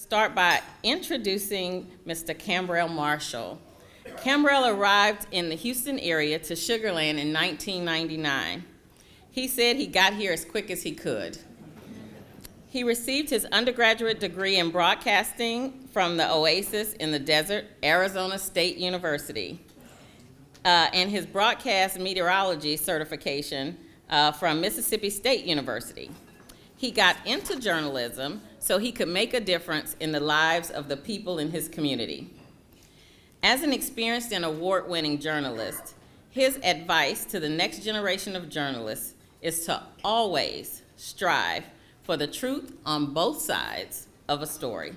start by introducing Mr. Cambrell Marshall. Cambrell arrived in the Houston area to Sugar Land in 1999. He said he got here as quick as he could. He received his undergraduate degree in broadcasting from the Oasis in the Desert, Arizona State University, and his broadcast meteorology certification from Mississippi State University. He got into journalism so he could make a difference in the lives of the people in his community. As an experienced and award-winning journalist, his advice to the next generation of journalists is to always strive for the truth on both sides of a story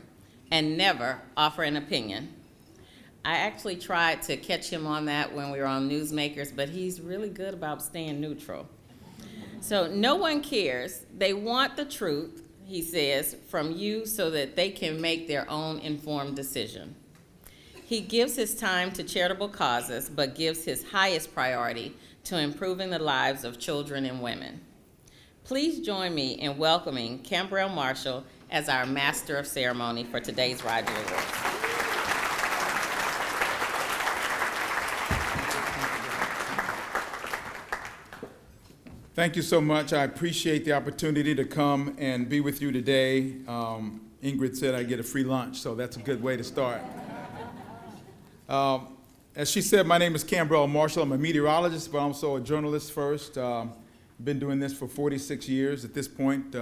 and never offer an opinion. I actually tried to catch him on that when we were on Newsmakers, but he's really good about staying neutral. So no one cares. They want the truth, he says, from you so that they can make their own informed decision. He gives his time to charitable causes, but gives his highest priority to improving the lives of children and women. Please join me in welcoming Cambrell Marshall as our Master of Ceremony for today's Rigel Awards. Thank you so much. I appreciate the opportunity to come and be with you today. Ingrid said I get a free lunch, so that's a good way to start. As she said, my name is Cambrell Marshall. I'm a meteorologist, but I'm also a journalist first. Been doing this for 46 years at this point.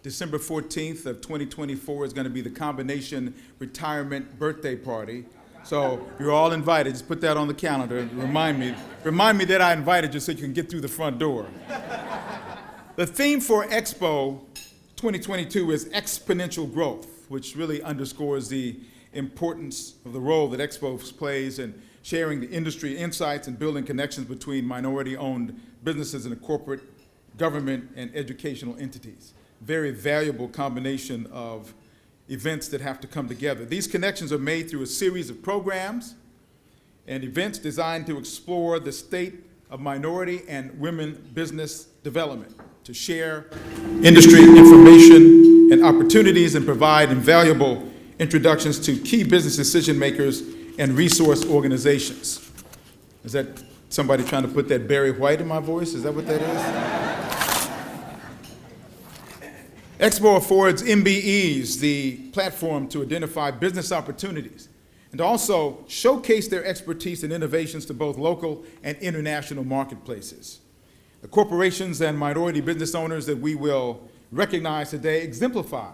December 14th of 2024 is going to be the combination retirement birthday party. So you're all invited. Just put that on the calendar and remind me that I invited you so you can get through the front door. The theme for Expo 2022 is exponential growth, which really underscores the importance of the role that Expo plays in sharing the industry insights and building connections between minority-owned businesses and the corporate, government, and educational entities. Very valuable combination of events that have to come together. These connections are made through a series of programs and events designed to explore the state of minority and women business development, to share industry information and opportunities and provide invaluable introductions to key business decision makers and resource organizations. Is that somebody trying to put that Barry White in my voice? Is that what that is? Expo affords MBEs the platform to identify business opportunities and to also showcase their expertise and innovations to both local and international marketplaces. The corporations and minority business owners that we will recognize today exemplify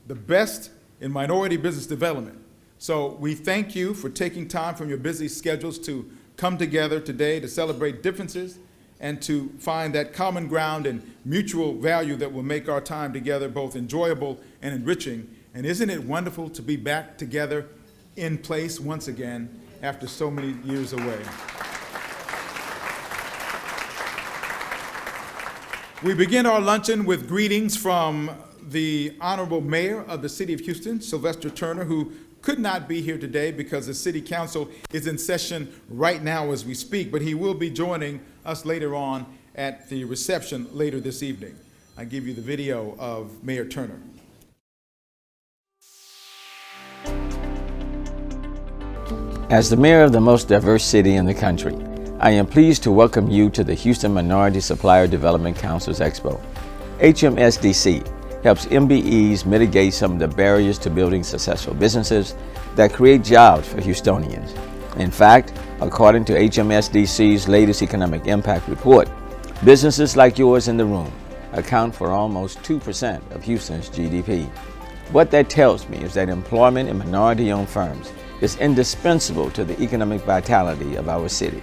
the best in minority business development. So we thank you for taking time from your busy schedules to come together today to celebrate differences and to find that common ground and mutual value that will make our time together both enjoyable and enriching. And isn't it wonderful to be back together in place once again after so many years away? We begin our luncheon with greetings from the Honorable Mayor of the City of Houston, Sylvester Turner, who could not be here today because the City Council is in session right now as we speak, but he will be joining us later on at the reception later this evening. I give you the video of Mayor Turner. As the mayor of the most diverse city in the country, I am pleased to welcome you to the Houston Minority Supplier Development Council's Expo. HMSDC helps MBEs mitigate some of the barriers to building successful businesses that create jobs for Houstonians. In fact, according to HMSDC's latest economic impact report, businesses like yours in the room account for almost 2% of Houston's GDP. What that tells me is that employment in minority-owned firms is indispensable to the economic vitality of our city.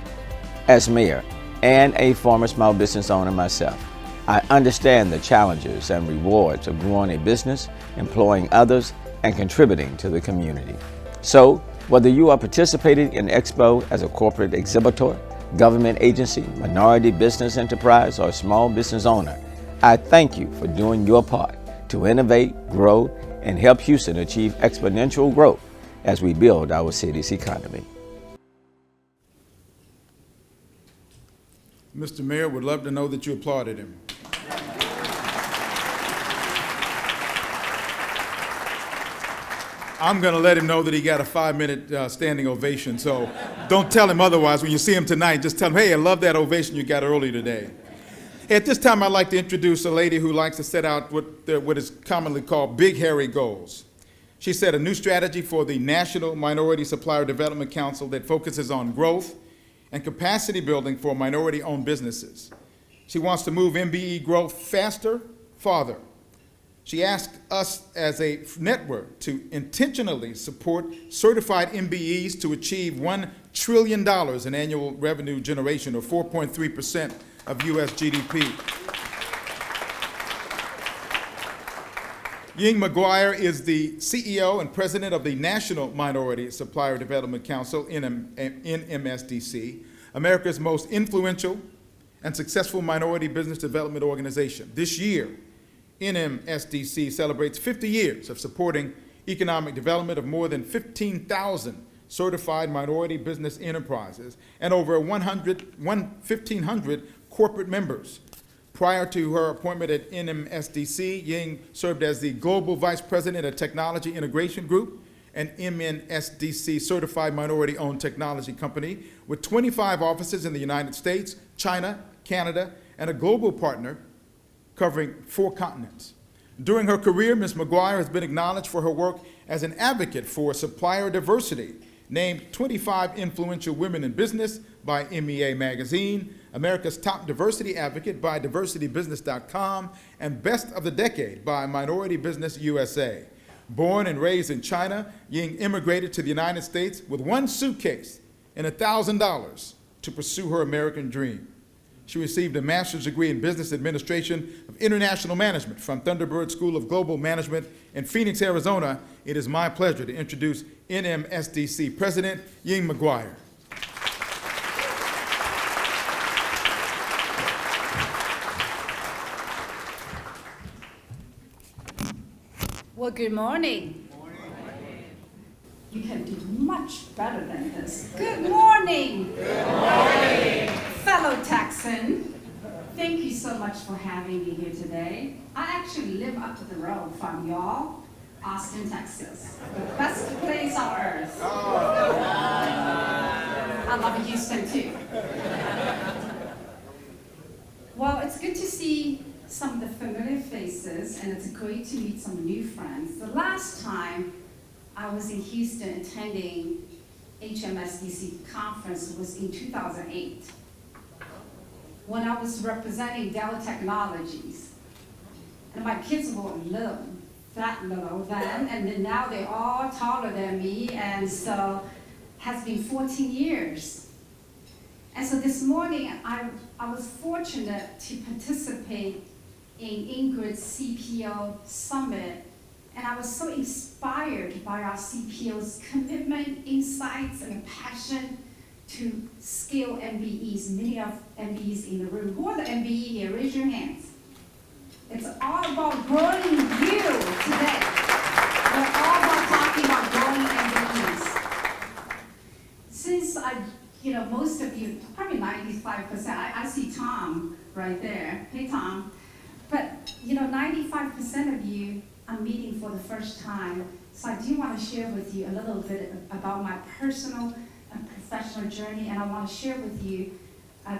As mayor and a former small business owner myself, I understand the challenges and rewards of growing a business, employing others, and contributing to the community. So, whether you are participating in Expo as a corporate exhibitor, government agency, minority business enterprise, or small business owner, I thank you for doing your part to innovate, grow, and help Houston achieve exponential growth as we build our city's economy. Mr. Mayor would love to know that you applauded him. I'm going to let him know that he got a 5-minute standing ovation. So don't tell him otherwise. When you see him tonight, just tell him, hey, I love that ovation you got early today. At this time, I'd like to introduce a lady who likes to set out what is commonly called big, hairy goals. She set a new strategy for the National Minority Supplier Development Council that focuses on growth and capacity building for minority-owned businesses. She wants to move MBE growth faster, farther. She asked us as a network to intentionally support certified MBEs to achieve $1 trillion in annual revenue generation, or 4.3% of U.S. GDP. Ying McGuire is the CEO and president of the National Minority Supplier Development Council, NMSDC, America's most influential and successful minority business development organization. This year, NMSDC celebrates 50 years of supporting economic development of more than 15,000 certified minority business enterprises and over 1,500 corporate members. Prior to her appointment at NMSDC, Ying served as the Global Vice President of Technology Integration Group, an MNSDC certified minority-owned technology company with 25 offices in the United States, China, Canada, and a global partner covering 4 continents. During her career, Ms. McGuire has been acknowledged for her work as an advocate for supplier diversity, named 25 Influential Women in Business by MEA Magazine, America's Top Diversity Advocate by DiversityBusiness.com, and Best of the Decade by Minority Business USA. Born and raised in China, Ying immigrated to the United States with 1 suitcase and $1,000 to pursue her American dream. She received a master's degree in business administration of international management from Thunderbird School of Global Management in Phoenix, Arizona. It is my pleasure to introduce NMSDC President Ying McGuire. Well, good morning. You can do much better than this. Good morning. Good morning. Fellow Texan, thank you so much for having me here today. I actually live up the road from y'all, Austin, Texas. The best place on earth. I love Houston too. Well, it's good to see some of the familiar faces, and it's great to meet some new friends. The last time I was in Houston attending HMSDC conference was in 2008, when I was representing Dell Technologies. And my kids were that little then, and then now they're all taller than me, and so has been 14 years. And so this morning, I was fortunate to participate in Ingrid's CPO Summit, and I was so inspired by our CPO's commitment, insights, and passion to scale MBEs, many of MBEs in the room. Who are the MBE here? Raise your hands. It's all about growing you today. We're all about talking about growing MBEs. Since most of you, probably 95%, I see Tom right there. Hey, Tom. But 95% of you I'm meeting for the first time, so I do want to share with you a little bit about my personal and professional journey, and I want to share with you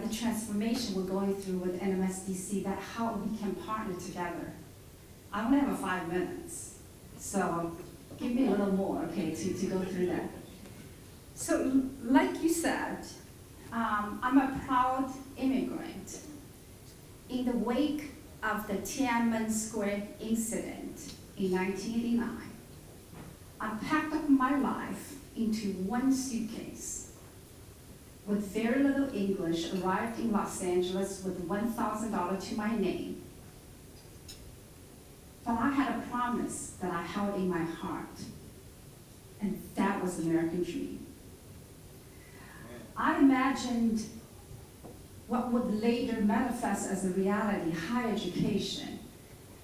the transformation we're going through with NMSDC, that how we can partner together. I only have 5 minutes, so give me a little more, okay, to go through that. So, like you said, I'm a proud immigrant. In the wake of the Tiananmen Square incident in 1989, I packed up my life into 1 suitcase. With very little English, arrived in Los Angeles with $1,000 to my name. But I had a promise that I held in my heart, and that was the American dream. I imagined what would later manifest as a reality: higher education,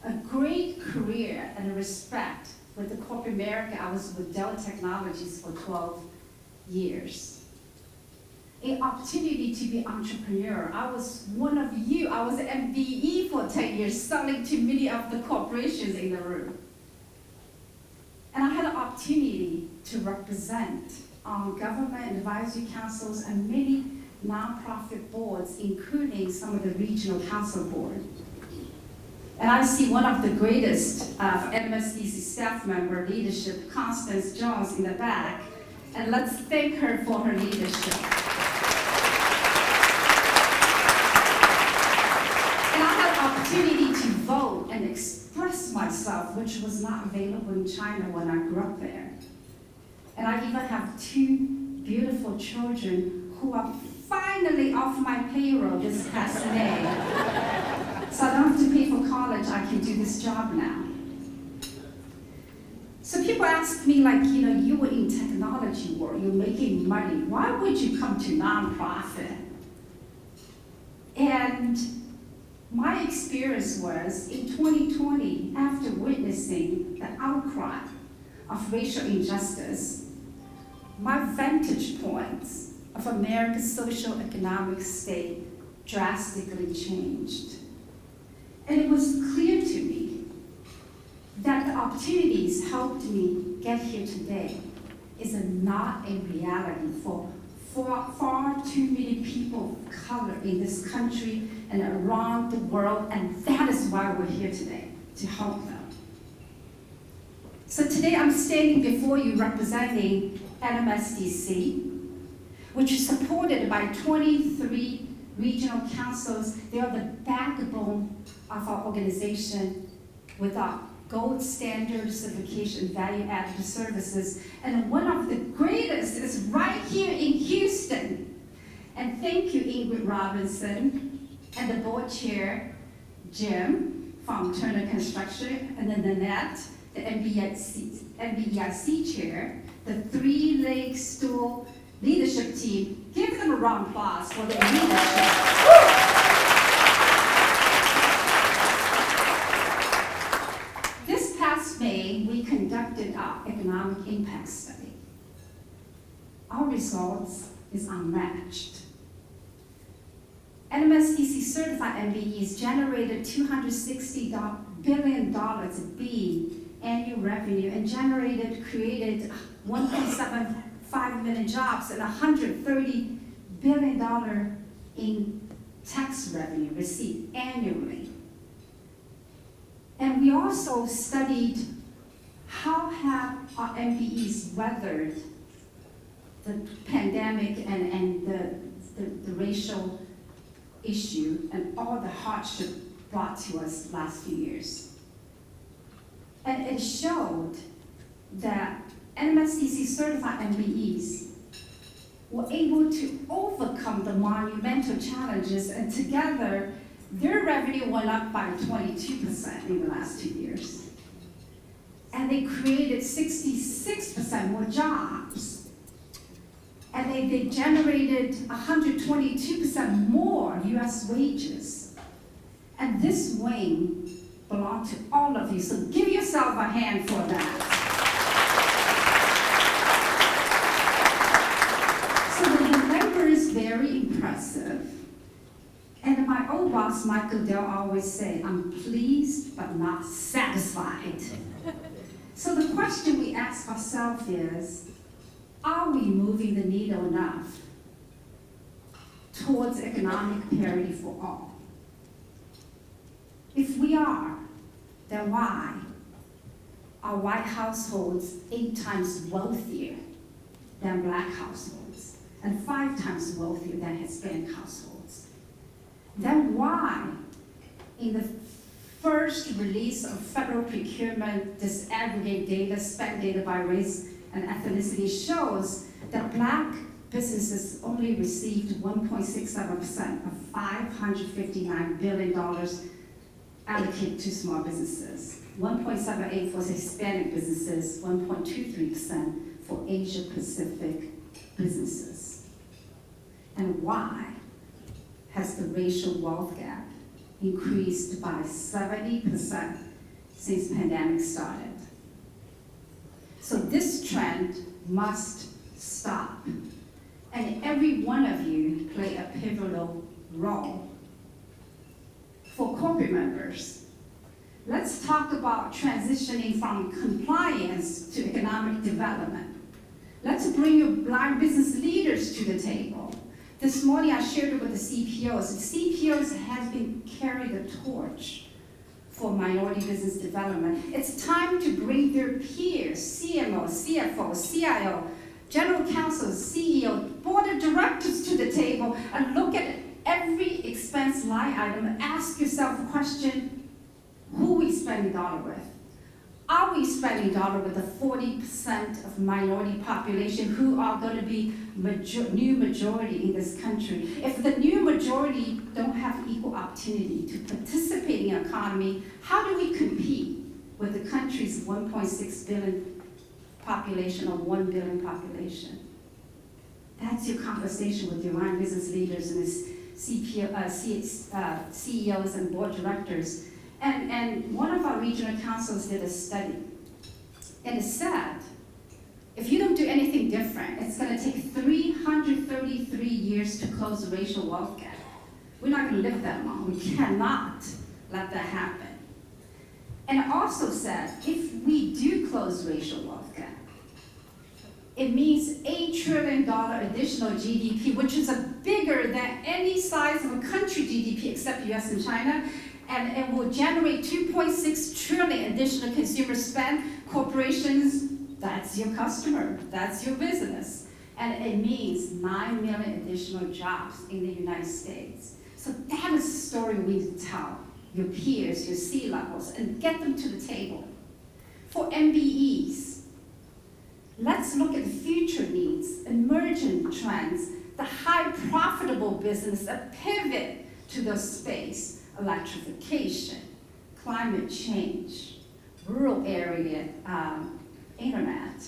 a great career, and a respect with the corporate America. I was with Dell Technologies for 12 years. An opportunity to be entrepreneur. I was one of you. I was an MBE for 10 years, selling to many of the corporations in the room. And I had an opportunity to represent on government advisory councils and many nonprofit boards, including some of the regional council board. And I see one of the greatest MSDC staff member leadership, Constance Jones, in the back. And let's thank her for her leadership. And I had an opportunity to vote and express myself, which was not available in China when I grew up there. And I even have two beautiful children who are finally off my payroll this past May. So I don't have to pay for college, I can do this job now. So people ask me, like, you were in technology world, you're making money, why would you come to nonprofit? And my experience was, in 2020, after witnessing the outcry of racial injustice, my vantage points of America's social economic state drastically changed. And it was clear to me that the opportunities helped me get here today is not a reality for far too many people of color in this country and around the world, and that is why we're here today, to help them. So today I'm standing before you representing NMSDC, which is supported by 23 regional councils. They are the backbone of our organization with our gold standard certification value-added services. And one of the greatest is right here in Houston. And thank you, Ingrid Robinson, and the board chair, Jim, from Turner Construction, and then Nanette, the NBEIC chair, the three-leg stool leadership team. Give them a round of applause for their leadership. This past May, we conducted our economic impact study. Our results is unmatched. NMSDC certified MBEs generated $260 billion annual revenue and created 1.75 million jobs and $130 billion in tax revenue received annually. And we also studied how have our MBEs weathered the pandemic and the racial issue and all the hardship brought to us last few years. And it showed that NMSDC certified MBEs were able to overcome the monumental challenges, and together their revenue went up by 22% in the last 2 years. And they created 66% more jobs. And they generated 122% more US wages. And this wing belongs to all of you, so give yourself a hand for that. So the number is very impressive. And my old boss, Michael Dell, always say, I'm pleased but not satisfied. So the question we ask ourselves is, are we moving the needle enough towards economic parity for all? If we are, then why are white households 8 times wealthier than black households and 5 times wealthier than Hispanic households? Then why, in the first release of federal procurement disaggregate data, spend data by race and ethnicity shows that black businesses only received 1.67% of $559 billion allocated to small businesses, 1.78% for Hispanic businesses, 1.23% for Asia Pacific businesses. And why has the racial wealth gap increased by 70% since the pandemic started? So this trend must stop. And every one of you play a pivotal role. For corporate members, let's talk about transitioning from compliance to economic economic development. Let's bring your Black business leaders to the table. This morning I shared it with the CPOs. The CPOs have been carrying the torch for minority business development. It's time to bring their peers, CMO, CFO, CIO, general counsels, CEO, board of directors to the table and look at every expense line item and ask yourself the question, who are we spending dollar with? Are we spending dollar with the 40% of minority population who are going to be new majority in this country? If the new majority don't have equal opportunity to participate in the economy, how do we compete with the country's 1.6 billion population or 1 billion population? That's your conversation with your line business leaders and CEOs and board directors. And one of our regional councils did a study, and it said, if you don't do anything different, it's going to take 333 years to close the racial wealth gap. We're not going to live that long. We cannot let that happen. And it also said, if we do close racial wealth gap, it means $8 trillion additional GDP, which is bigger than any size of a country GDP except US and China. And it will generate 2.6 trillion additional consumer spend. Corporations, that's your customer, that's your business. And it means 9 million additional jobs in the United States. So that is the story we need to tell your peers, your C-levels, and get them to the table. For MBEs, let's look at the future needs, emergent trends, the high profitable business, a pivot to the space. Electrification, climate change, rural area internet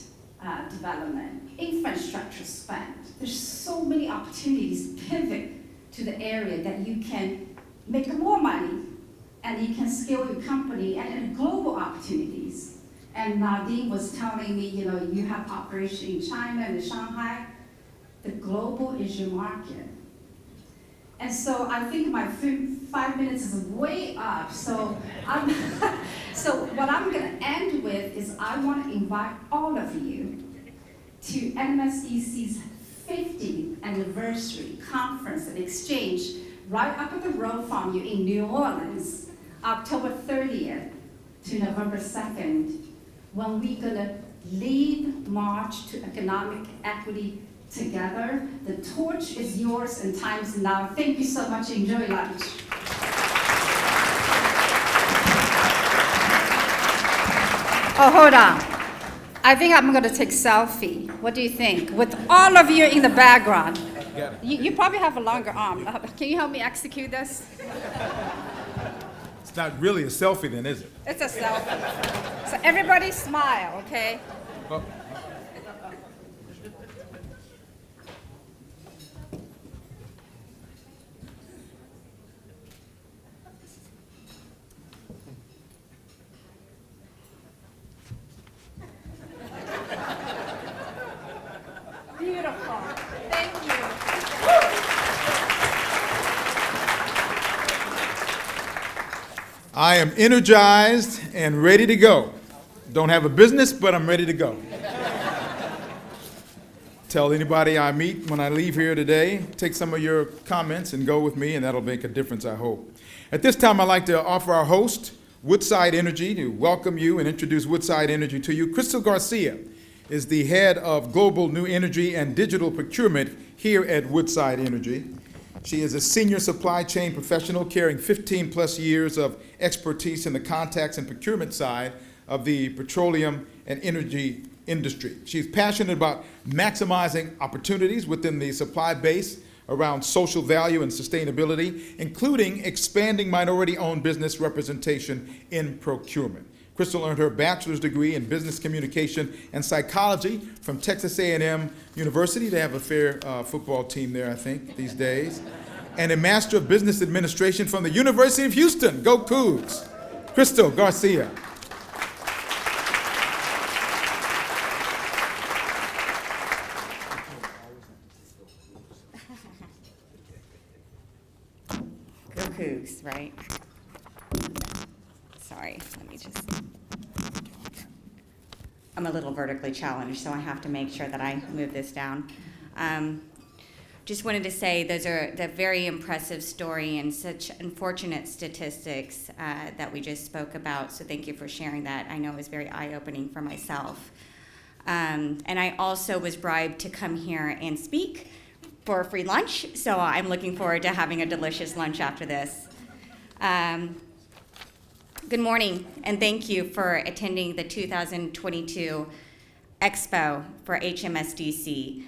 development, infrastructure spend. There's so many opportunities to pivot to the area that you can make more money and you can scale your company and global opportunities. And Nadine was telling me, you have operation in China and Shanghai. The global is your market. And so I think my 5 minutes is way up. So, so what I'm going to end with is I want to invite all of you to NMSDC's 50th anniversary conference and exchange right up the road from you in New Orleans, October 30th to November 2nd, when we're going to lead march to economic equity together. The torch is yours and time's now. Thank you so much. Enjoy lunch. Oh, hold on. I think I'm going to take selfie. What do you think? With all of you in the background. You probably have a longer arm. Can you help me execute this? It's not really a selfie then, is it? It's a selfie. So everybody smile, okay? Oh. Beautiful. Thank you. I am energized and ready to go. Don't have a business, but I'm ready to go. Tell anybody I meet when I leave here today, take some of your comments and go with me, and that'll make a difference, I hope. At this time, I'd like to offer our host, Woodside Energy, to welcome you and introduce Woodside Energy to you. Crystal Garcia is the head of Global New Energy and Digital Procurement here at Woodside Energy. She is a senior supply chain professional carrying 15 plus years of expertise in the contacts and procurement side of the petroleum and energy industry. She's passionate about maximizing opportunities within the supply base around social value and sustainability, including expanding minority-owned business representation in procurement. Crystal earned her bachelor's degree in business communication and psychology from Texas A&M University. They have a fair football team there, I think, these days. And a master of business administration from the University of Houston. Go Cougs. Crystal Garcia. Go Cougs, right? Sorry, let me just. I'm a little vertically challenged, so I have to make sure that I move this down. Just wanted to say those are the very impressive story and such unfortunate statistics that we just spoke about. So thank you for sharing that. I know it was very eye-opening for myself. And I also was bribed to come here and speak for a free lunch. So I'm looking forward to having a delicious lunch after this. Good morning, and thank you for attending the 2022 Expo for HMSDC.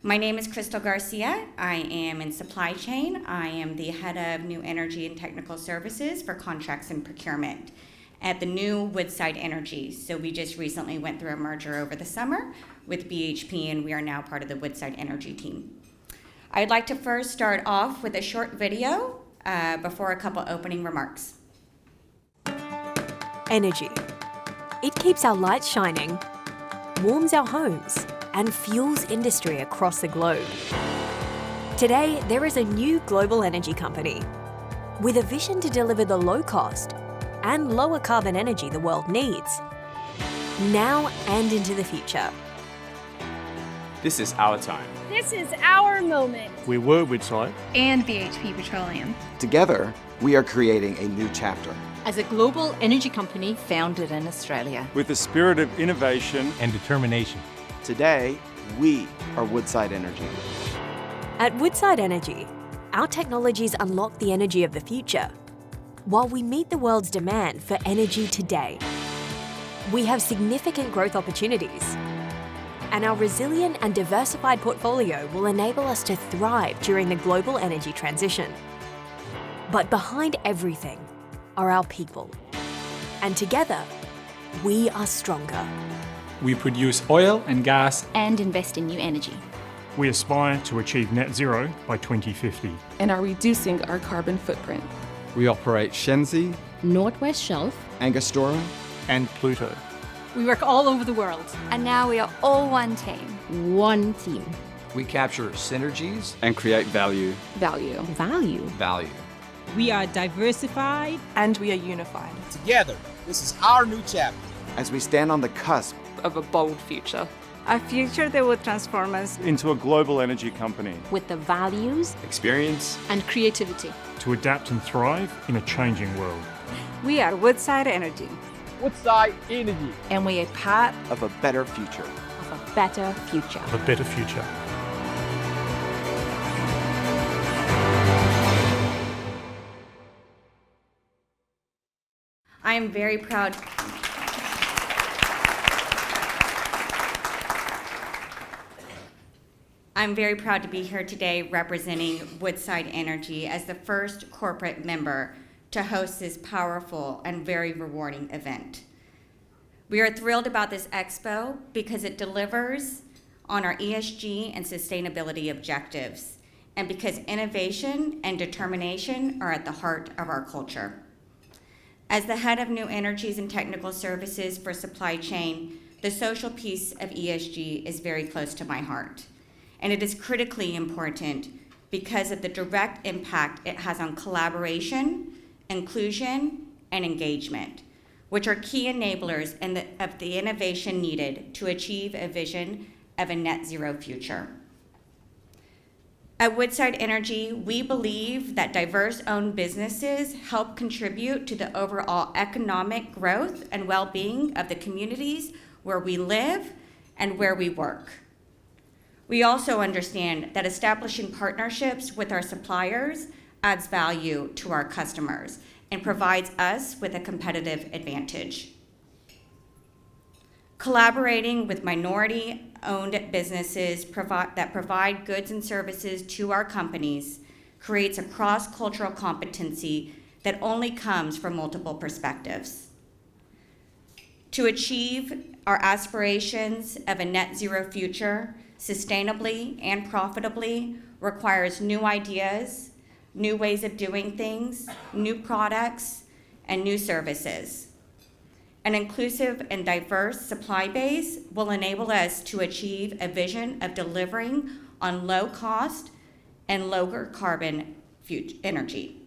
My name is Crystal Garcia. I am in supply chain. I am the head of new energy and technical services for contracts and procurement at the new Woodside Energy. So we just recently went through a merger over the summer with BHP, and we are now part of the Woodside Energy team. I'd like to first start off with a short video before a couple opening remarks. Energy. It keeps our lights shining, warms our homes, and fuels industry across the globe. Today, there is a new global energy company with a vision to deliver the low-cost and lower carbon energy the world needs, now and into the future. This is our time. This is our moment. We were Woodside And BHP Petroleum. Together, we are creating a new chapter. As a global energy company founded in Australia. with a spirit of innovation and determination. Today, we are Woodside Energy. At Woodside Energy, our technologies unlock the energy of the future, while we meet the world's demand for energy today. We have significant growth opportunities, and our resilient and diversified portfolio will enable us to thrive during the global energy transition. But behind everything are our people, and together, we are stronger. We produce oil and gas. And invest in new energy. We aspire to achieve net zero by 2050. And are reducing our carbon footprint. We operate Shenzi, Northwest Shelf, Angostura, And Pluto. We work all over the world. And now we are all one team. one team. we capture synergies and create value. Value. Value. We are diversified. And we are unified. Together, this is our new chapter. as we stand on the cusp Of a bold future. A future that will transform us. Into a global energy company With the values Experience. and creativity. to adapt and thrive in a changing world. We are Woodside Energy. Woodside Energy. And we are part of a better future. of a better future. A better future. I am very proud. I'm very proud to be here today representing Woodside Energy as the first corporate member to host this powerful and very rewarding event. We are thrilled about this expo because it delivers on our ESG and sustainability objectives, and because innovation and determination are at the heart of our culture. As the head of new energies and technical services for supply chain, the social piece of ESG is very close to my heart. And it is critically important because of the direct impact it has on collaboration, inclusion, and engagement, which are key enablers of the innovation needed to achieve a vision of a net zero future. At Woodside Energy, we believe that diverse-owned businesses help contribute to the overall economic growth and well-being of the communities where we live and where we work. We also understand that establishing partnerships with our suppliers adds value to our customers and provides us with a competitive advantage. Collaborating with minority-owned businesses that provide goods and services to our companies creates a cross-cultural competency that only comes from multiple perspectives. To achieve our aspirations of a net zero future sustainably and profitably requires new ideas, new ways of doing things, new products, and new services. An inclusive and diverse supply base will enable us to achieve a vision of delivering on low cost and lower carbon energy.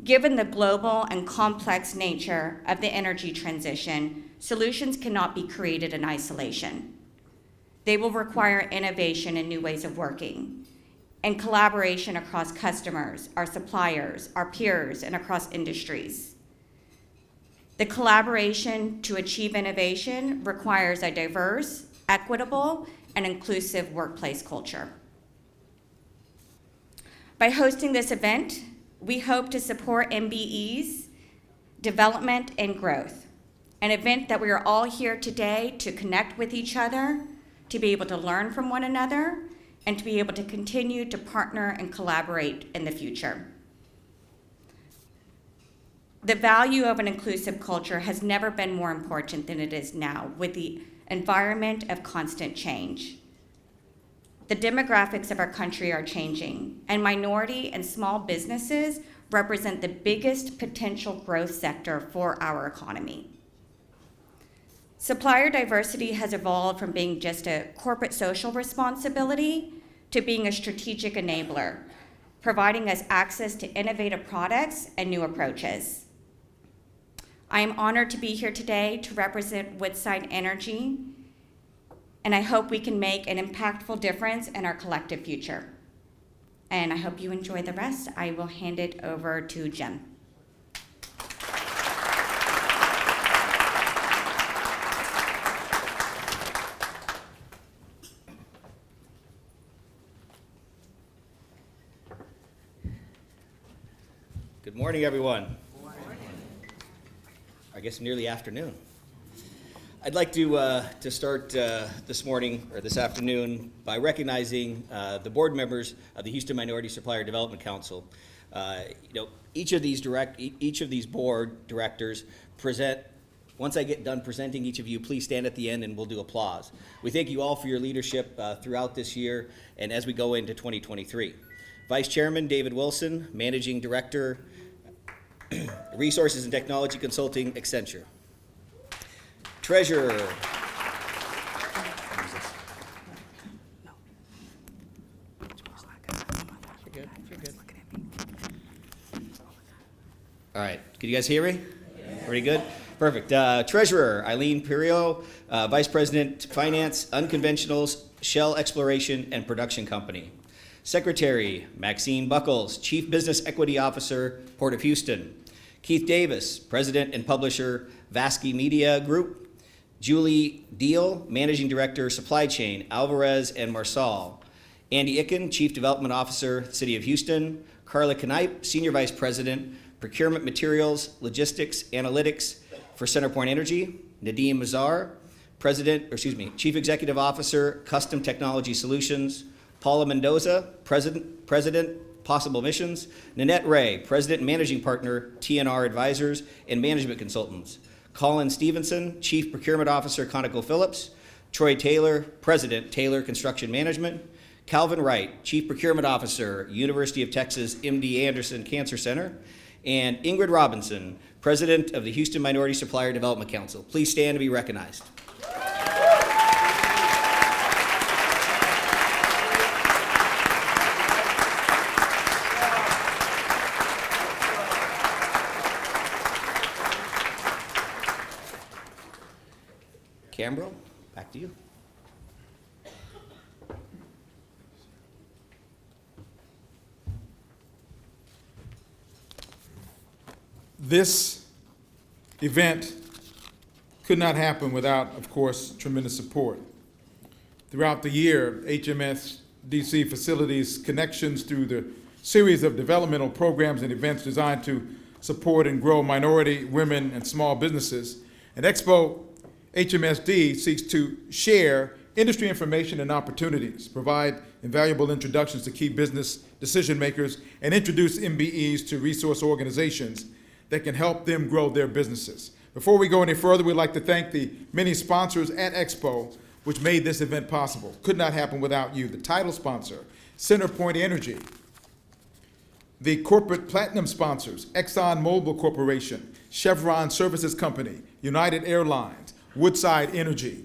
Given the global and complex nature of the energy transition, solutions cannot be created in isolation. They will require innovation and new ways of working, and collaboration across customers, our suppliers, our peers, and across industries. The collaboration to achieve innovation requires a diverse, equitable, and inclusive workplace culture. By hosting this event, we hope to support MBE's development and growth, an event that we are all here today to connect with each other, to be able to learn from one another, and to be able to continue to partner and collaborate in the future. The value of an inclusive culture has never been more important than it is now, with the environment of constant change. The demographics of our country are changing, and minority and small businesses represent the biggest potential growth sector for our economy. Supplier diversity has evolved from being just a corporate social responsibility to being a strategic enabler, providing us access to innovative products and new approaches. I am honored to be here today to represent Woodside Energy, and I hope we can make an impactful difference in our collective future. And I hope you enjoy the rest. I will hand it over to Jen. Good morning, everyone. I guess nearly afternoon. I'd like to start this morning or this afternoon by recognizing the board members of the Houston Minority Supplier Development Council. Each of these board directors present. Once I get done presenting each of you, please stand at the end and we'll do applause. We thank you all for your leadership throughout this year and as we go into 2023. Vice Chairman David Wilson, Managing Director, Resources and Technology Consulting, Accenture. Treasurer. You're good. All right, can you guys hear me? Yeah. Pretty good? Perfect. Treasurer Eileen Perio, Vice President, Finance, Unconventionals, Shell Exploration and Production Company. Secretary Maxine Buckles, Chief Business Equity Officer, Port of Houston. Keith Davis, President and Publisher, Vasky Media Group. Julie Deal, Managing Director, Supply Chain, Alvarez and Marsal. Andy Icken, Chief Development Officer, City of Houston. Carla Knipe, Senior Vice President, Procurement Materials, Logistics, Analytics for CenterPoint Energy. Nadeem Mazar, Chief Executive Officer, Custom Technology Solutions. Paula Mendoza, President, Possible Missions. Nanette Ray, President and Managing Partner, TNR Advisors and Management Consultants. Colin Stevenson, Chief Procurement Officer, ConocoPhillips. Troy Taylor, President, Taylor Construction Management. Calvin Wright, Chief Procurement Officer, University of Texas MD Anderson Cancer Center. And Ingrid Robinson, President of the Houston Minority Supplier Development Council. Please stand to be recognized. Cambro, back to you. This event could not happen without, of course, tremendous support. Throughout the year, HMSDC facilitates connections through the series of developmental programs and events designed to support and grow minority, women, and small businesses. At Expo, HMSD seeks to share industry information and opportunities, provide invaluable introductions to key business decision makers, and introduce MBEs to resource organizations that can help them grow their businesses. Before we go any further, we'd like to thank the many sponsors at Expo which made this event possible. Could not happen without you. The title sponsor, CenterPoint Energy. The corporate platinum sponsors, ExxonMobil Corporation, Chevron Services Company, United Airlines, Woodside Energy.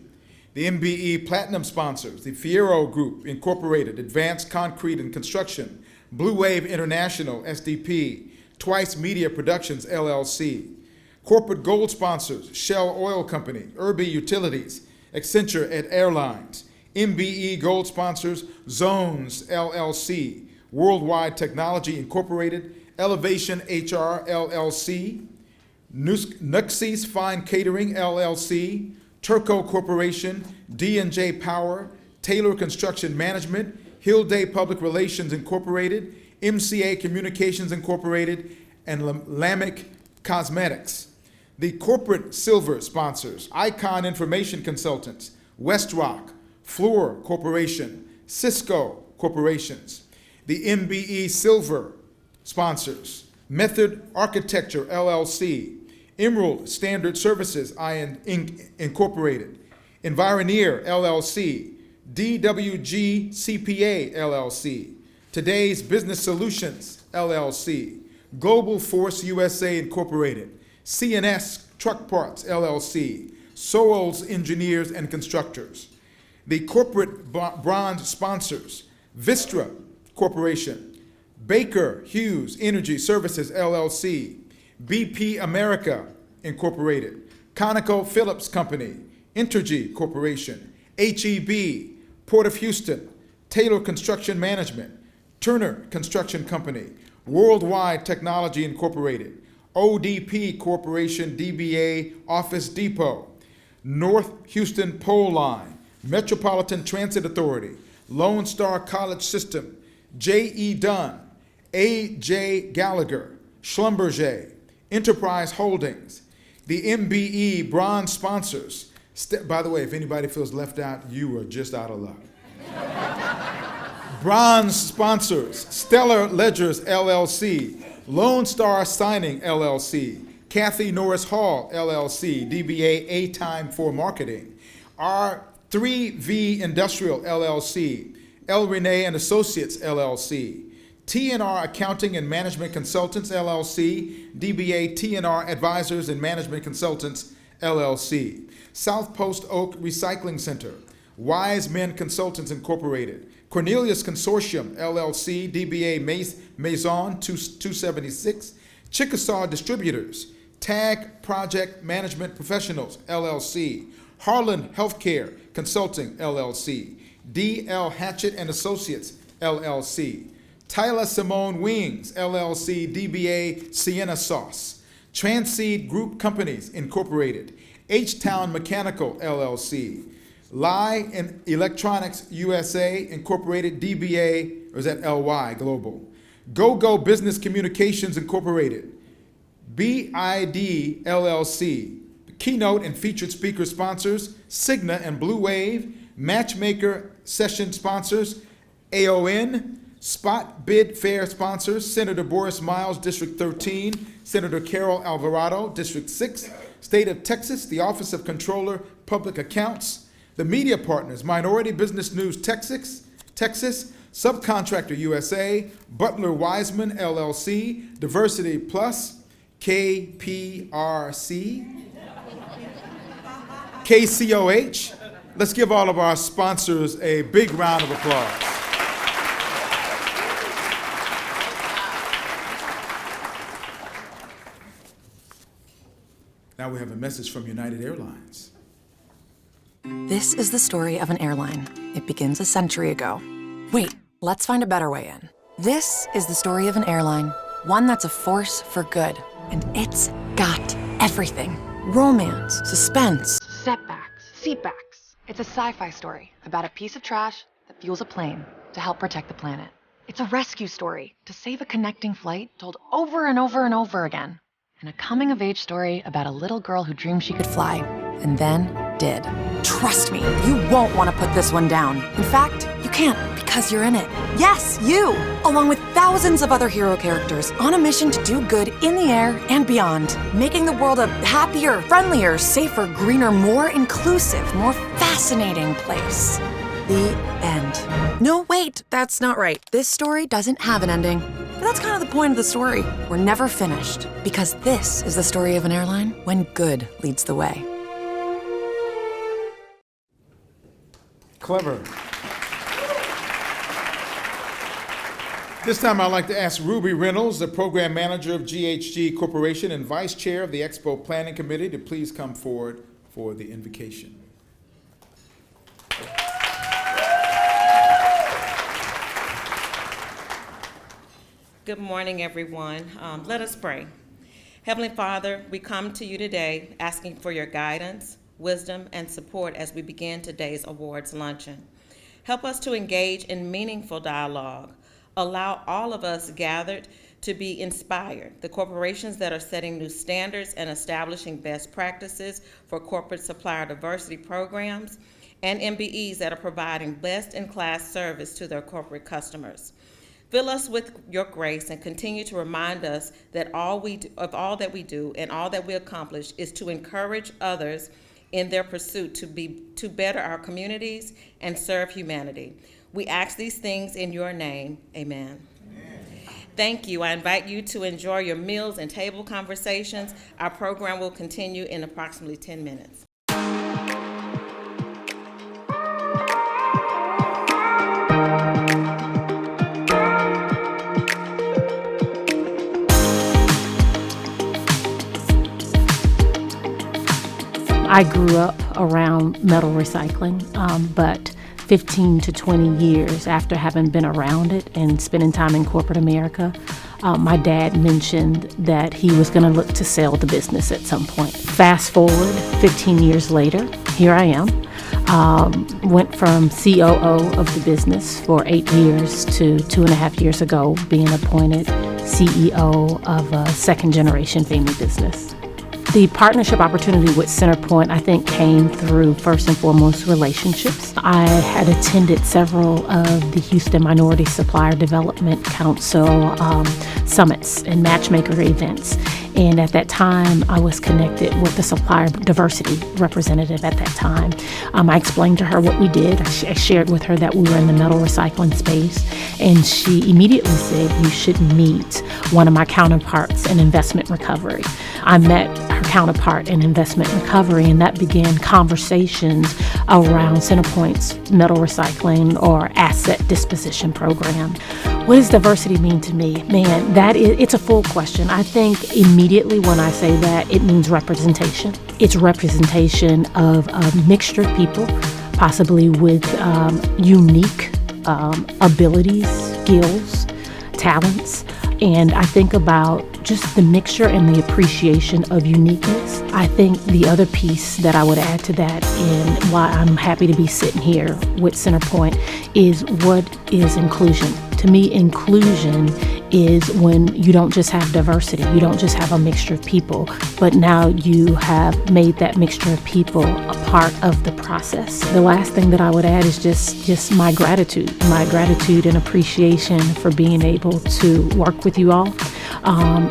The MBE Platinum sponsors, the Fiero Group Incorporated, Advanced Concrete and Construction, Blue Wave International, SDP, Twice Media Productions, LLC. Corporate gold sponsors, Shell Oil Company, Irby Utilities, Accenture at Airlines. MBE gold sponsors, Zones, LLC. Worldwide Technology Incorporated, Elevation HR, LLC. Nuxie's Fine Catering, LLC. Turco Corporation, D&J Power, Taylor Construction Management, Hill Day Public Relations Incorporated, MCA Communications Incorporated, and Lamech Cosmetics. The corporate silver sponsors, Icon Information Consultants, WestRock, Fluor Corporation, Cisco Corporations. The MBE silver sponsors, Method Architecture, LLC, Emerald Standard Services, Inc. Incorporated, Environeer, LLC, DWG CPA, LLC, Today's Business Solutions, LLC, Global Force USA, Incorporated, CNS Truck Parts, LLC, Soils Engineers and Constructors. The corporate bronze sponsors, Vistra Corporation, Baker Hughes Energy Services, LLC, BP America, Incorporated, ConocoPhillips Company, Entergy Corporation, HEB, Port of Houston, Taylor Construction Management, Turner Construction Company, Worldwide Technology Incorporated, ODP Corporation, DBA Office Depot, North Houston Pole Line, Metropolitan Transit Authority, Lone Star College System, J.E. Dunn, A.J. Gallagher, Schlumberger, Enterprise Holdings, the MBE bronze sponsors. By the way, if anybody feels left out, you are just out of luck. Bronze sponsors, Stellar Ledgers, LLC, Lone Star Signing, LLC, Kathy Norris Hall, LLC, DBA A-Time for Marketing, R3V Industrial, LLC, L. Renee and Associates, LLC, TNR Accounting and Management Consultants, LLC, DBA TNR Advisors and Management Consultants, LLC, South Post Oak Recycling Center, Wise Men Consultants Incorporated, Cornelius Consortium, LLC, DBA Maison 276, Chickasaw Distributors, TAG Project Management Professionals, LLC, Harlan Healthcare Consulting, LLC, D.L. Hatchett and Associates, LLC, Tyler Simone Wings, LLC, DBA Sienna Sauce, Transseed Group Companies, Incorporated, H-Town Mechanical, LLC, Lie and Electronics USA, Incorporated, DBA, or is that LY, Global, Go-Go Business Communications, Incorporated, BID, LLC, keynote and featured speaker sponsors, Cigna and Blue Wave, Matchmaker Session sponsors, AON, Spot Bid Fair sponsors, Senator Boris Miles, District 13, Senator Carol Alvarado, District 6, State of Texas, the Office of Controller, Public Accounts, the media partners, Minority Business News Texas, Subcontractor USA, Butler Wiseman, LLC, Diversity Plus, KPRC, KCOH. Let's give all of our sponsors a big round of applause. Now we have a message from United Airlines. This is the story of an airline. It begins a century ago. Wait, let's find a better way in. This is the story of an airline, one that's a force for good. And it's got everything. Romance, suspense, setbacks, seatbacks. It's a sci-fi story about a piece of trash that fuels a plane to help protect the planet. It's a rescue story to save a connecting flight told over and over and over again. And a coming-of-age story about a little girl who dreamed she could fly, and then did. Trust me, you won't want to put this one down. In fact, you can't because you're in it. Yes, you! Along with thousands of other hero characters on a mission to do good in the air and beyond, making the world a happier, friendlier, safer, greener, more inclusive, more fascinating place. The end. No, wait, that's not right. This story doesn't have an ending. But that's kind of the point of the story. We're never finished, because this is the story of an airline when good leads the way. Clever. This time I'd like to ask Ruby Reynolds, the Program Manager of GHG Corporation and Vice Chair of the Expo Planning Committee, to please come forward for the invocation. Good morning, everyone. Let us pray. Heavenly Father, we come to you today asking for your guidance, wisdom, and support as we begin today's awards luncheon. Help us to engage in meaningful dialogue. Allow all of us gathered to be inspired, the corporations that are setting new standards and establishing best practices for corporate supplier diversity programs, and MBEs that are providing best-in-class service to their corporate customers. Fill us with your grace and continue to remind us that all that we do and all that we accomplish is to encourage others in their pursuit to better our communities and serve humanity. We ask these things in your name. Amen. Thank you. I invite you to enjoy your meals and table conversations. Our program will continue in approximately 10 minutes. I grew up around metal recycling, but 15 to 20 years after having been around it and spending time in corporate America, my dad mentioned that he was going to look to sell the business at some point. Fast forward 15 years later, here I am. Went from COO of the business for 8 years to 2.5 years ago being appointed CEO of a second generation family business. The partnership opportunity with CenterPoint, I think, came through first and foremost relationships. I had attended several of the Houston Minority Supplier Development Council summits and matchmaker events. And at that time, I was connected with the supplier diversity representative at that time. I explained to her what we did. I shared with her that we were in the metal recycling space. And she immediately said, you should meet one of my counterparts in investment recovery. I met her counterpart in investment recovery, and that began conversations around CenterPoint's metal recycling or asset disposition program. What does diversity mean to me? Man, it's a full question. I think immediately when I say that, it means representation. It's representation of a mixture of people, possibly with unique abilities, skills, talents. And I think about just the mixture and the appreciation of uniqueness. I think the other piece that I would add to that, and why I'm happy to be sitting here with CenterPoint, is what is inclusion. To me, inclusion is when you don't just have diversity, you don't just have a mixture of people, but now you have made that mixture of people a part of the process. The last thing that I would add is just my gratitude and appreciation for being able to work with you all.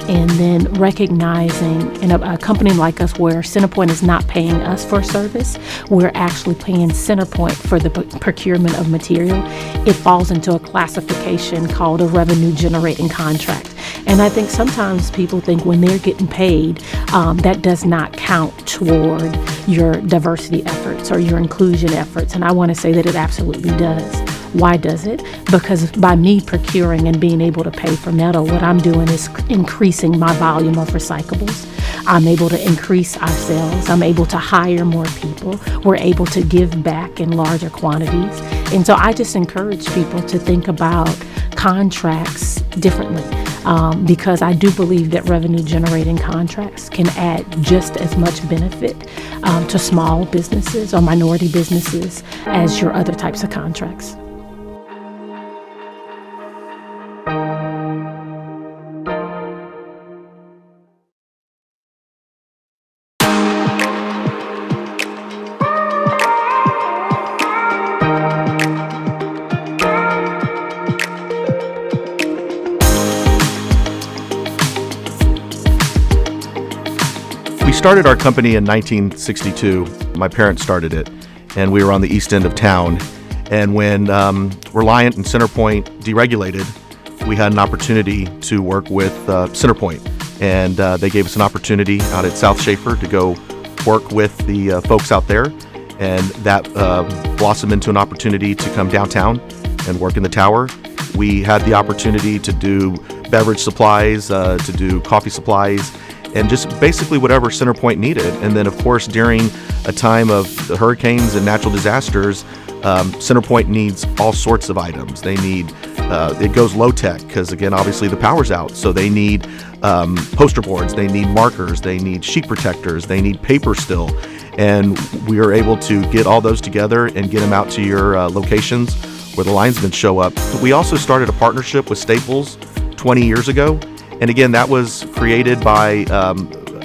And then recognizing in a company like us where CenterPoint is not paying us for a service, we're actually paying CenterPoint for the procurement of material. It falls into a classification called a revenue generating contract. And I think sometimes people think when they're getting paid, that does not count toward your diversity efforts or your inclusion efforts. And I want to say that it absolutely does. Why does it? Because by me procuring and being able to pay for metal, what I'm doing is increasing my volume of recyclables. I'm able to increase our sales. I'm able to hire more people. We're able to give back in larger quantities. And so I just encourage people to think about contracts differently, because I do believe that revenue generating contracts can add just as much benefit to small businesses or minority businesses as your other types of contracts. We started our company in 1962. My parents started it, and we were on the east end of town. And when Reliant and CenterPoint deregulated, we had an opportunity to work with CenterPoint. And they gave us an opportunity out at South Schaefer to go work with the folks out there. And that blossomed into an opportunity to come downtown and work in the tower. We had the opportunity to do beverage supplies, to do coffee supplies, and just basically whatever CenterPoint needed. And then, of course, during a time of the hurricanes and natural disasters, CenterPoint needs all sorts of items. They need, it goes low tech because, again, obviously the power's out. So they need poster boards, they need markers, they need sheet protectors, they need paper still. And we are able to get all those together and get them out to your locations where the linesmen show up. We also started a partnership with Staples 20 years ago. And again, that was created by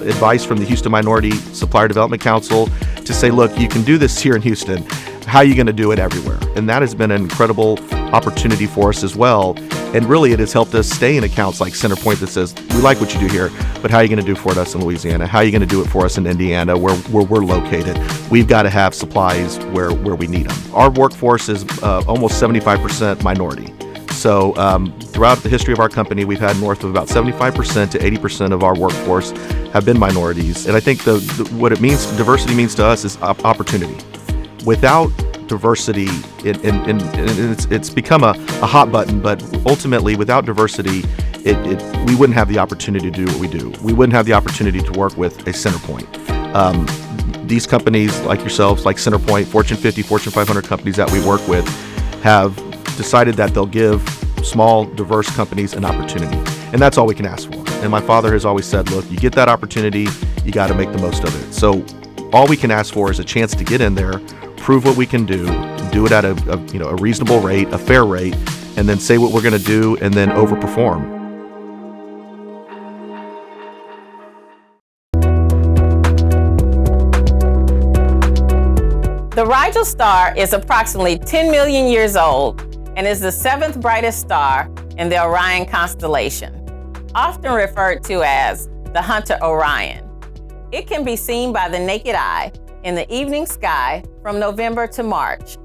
advice from the Houston Minority Supplier Development Council to say, look, you can do this here in Houston. How are you going to do it everywhere? And that has been an incredible opportunity for us as well. And really, it has helped us stay in accounts like CenterPoint that says, we like what you do here, but how are you going to do it for us in Louisiana? How are you going to do it for us in Indiana, where we're located? We've got to have supplies where we need them. Our workforce is almost 75% minority. So throughout the history of our company, we've had north of about 75% to 80% of our workforce have been minorities. And I think what it means, diversity means to us, is opportunity. Without diversity, it's become a hot button, but ultimately without diversity, we wouldn't have the opportunity to do what we do. We wouldn't have the opportunity to work with a CenterPoint. These companies like yourselves, like CenterPoint, Fortune 50, Fortune 500 companies that we work with have decided that they'll give small, diverse companies an opportunity. And that's all we can ask for. And my father has always said, look, you get that opportunity, you got to make the most of it. So all we can ask for is a chance to get in there, prove what we can do it at a reasonable rate, a fair rate, and then say what we're going to do and then overperform. The Rigel star is approximately 10 million years old and is the 7th brightest star in the Orion constellation, often referred to as the Hunter Orion. It can be seen by the naked eye in the evening sky from November to March.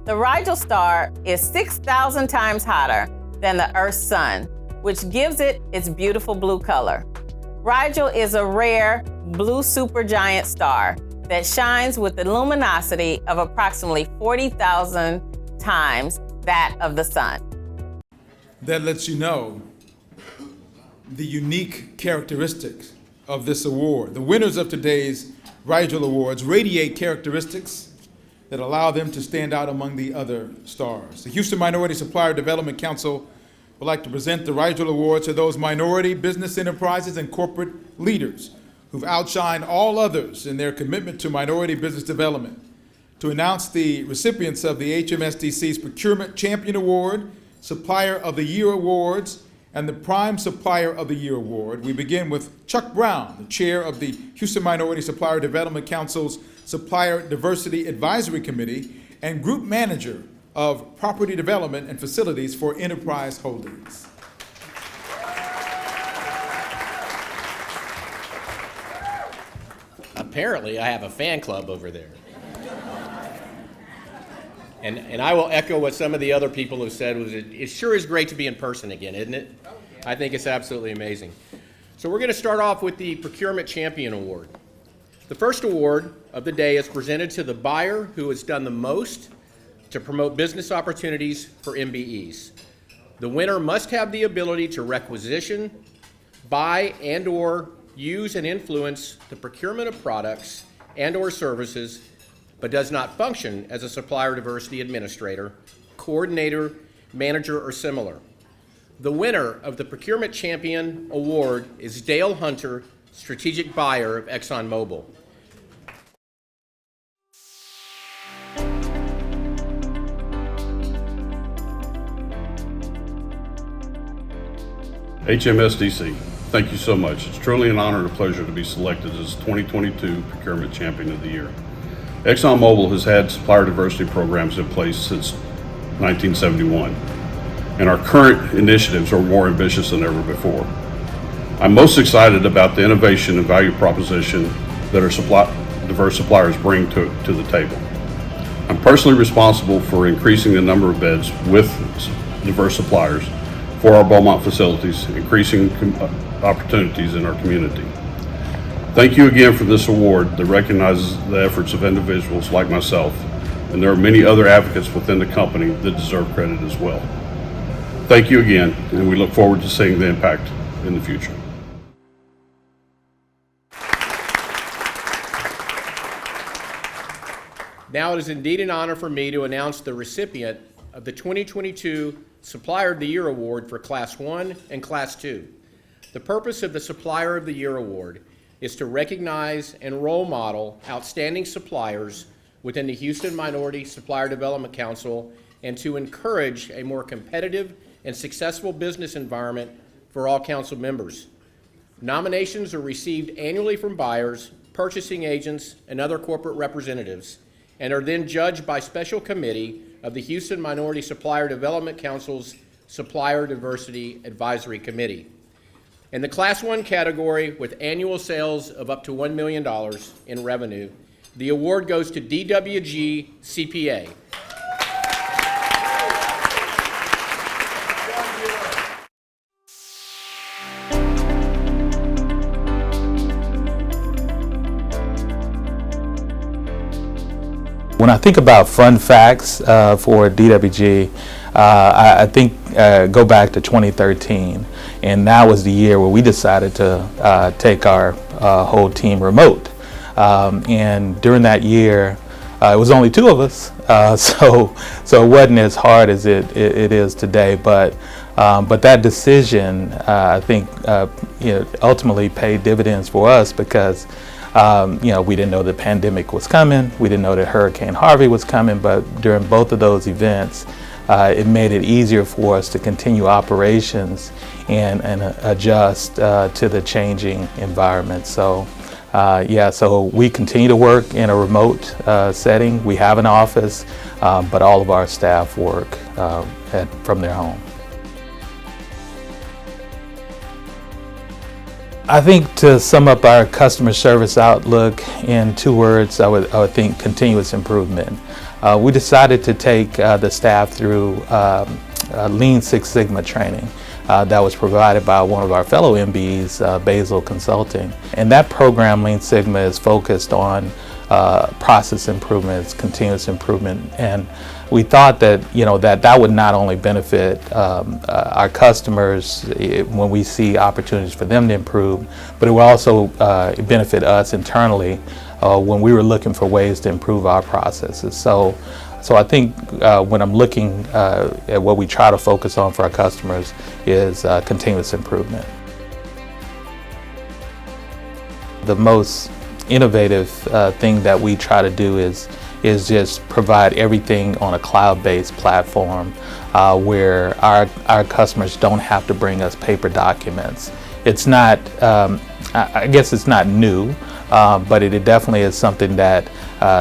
The Rigel star is 6,000 times hotter than the Earth's sun, which gives it its beautiful blue color. Rigel is a rare blue supergiant star that shines with the luminosity of approximately 40,000 times that of the sun. That lets you know the unique characteristics of this award. The winners of today's Rigel Awards radiate characteristics that allow them to stand out among the other stars. The Houston Minority Supplier Development Council would like to present the Rigel Awards to those minority business enterprises and corporate leaders who've outshined all others in their commitment to minority business development. To announce the recipients of the HMSDC's Procurement Champion Award, Supplier of the Year Awards, and the Prime Supplier of the Year Award, we begin with Chuck Brown, the chair of the Houston Minority Supplier Development Council's Supplier Diversity Advisory Committee and Group Manager of Property Development and Facilities for Enterprise Holdings. Apparently, I have a fan club over there. And I will echo what some of the other people have said. It sure is great to be in person again, isn't it? I think it's absolutely amazing. So we're going to start off with the Procurement Champion Award. The first award of the day is presented to the buyer who has done the most to promote business opportunities for MBEs. The winner must have the ability to requisition, buy, and/or use and influence the procurement of products and/or services, but does not function as a supplier diversity administrator, coordinator, manager, or similar. The winner of the Procurement Champion Award is Dale Hunter, strategic buyer of ExxonMobil. HMSDC, thank you so much. It's truly an honor and a pleasure to be selected as 2022 Procurement Champion of the Year. ExxonMobil has had supplier diversity programs in place since 1971, and our current initiatives are more ambitious than ever before. I'm most excited about the innovation and value proposition that our diverse suppliers bring to the table. I'm personally responsible for increasing the number of beds with diverse suppliers for our Beaumont facilities, increasing opportunities in our community. Thank you again for this award that recognizes the efforts of individuals like myself, and there are many other advocates within the company that deserve credit as well. Thank you again, and we look forward to seeing the impact in the future. Now it is indeed an honor for me to announce the recipient of the 2022 Supplier of the Year Award for Class 1 and Class 2. The purpose of the Supplier of the Year Award is to recognize and role model outstanding suppliers within the Houston Minority Supplier Development Council and to encourage a more competitive and successful business environment for all council members. Nominations are received annually from buyers, purchasing agents, and other corporate representatives, and are then judged by special committee of the Houston Minority Supplier Development Council's Supplier Diversity Advisory Committee. In the Class 1 category, with annual sales of up to $1 million in revenue, the award goes to DWG CPA. When I think about fun facts for DWG, I think go back to 2013, and that was the year where we decided to take our whole team remote. And during that year, it was only 2 of us, so it wasn't as hard as it is today. But that decision, I think, ultimately paid dividends for us because. We didn't know the pandemic was coming. We didn't know that Hurricane Harvey was coming, but during both of those events, it made it easier for us to continue operations and adjust to the changing environment. So, so we continue to work in a remote setting. We have an office, but all of our staff work from their home. I think to sum up our customer service outlook in 2 words, I would think continuous improvement. We decided to take the staff through Lean Six Sigma training that was provided by one of our fellow MBEs, Basil Consulting. And that program, Lean Sigma, is focused on process improvements, continuous improvement, and we thought that that would not only benefit our customers when we see opportunities for them to improve, but it will also benefit us internally when we were looking for ways to improve our processes. So I think when I'm looking at what we try to focus on for our customers is continuous improvement. The most innovative thing that we try to do is just provide everything on a cloud-based platform where our customers don't have to bring us paper documents. It's not, I guess it's not new, but it definitely is something that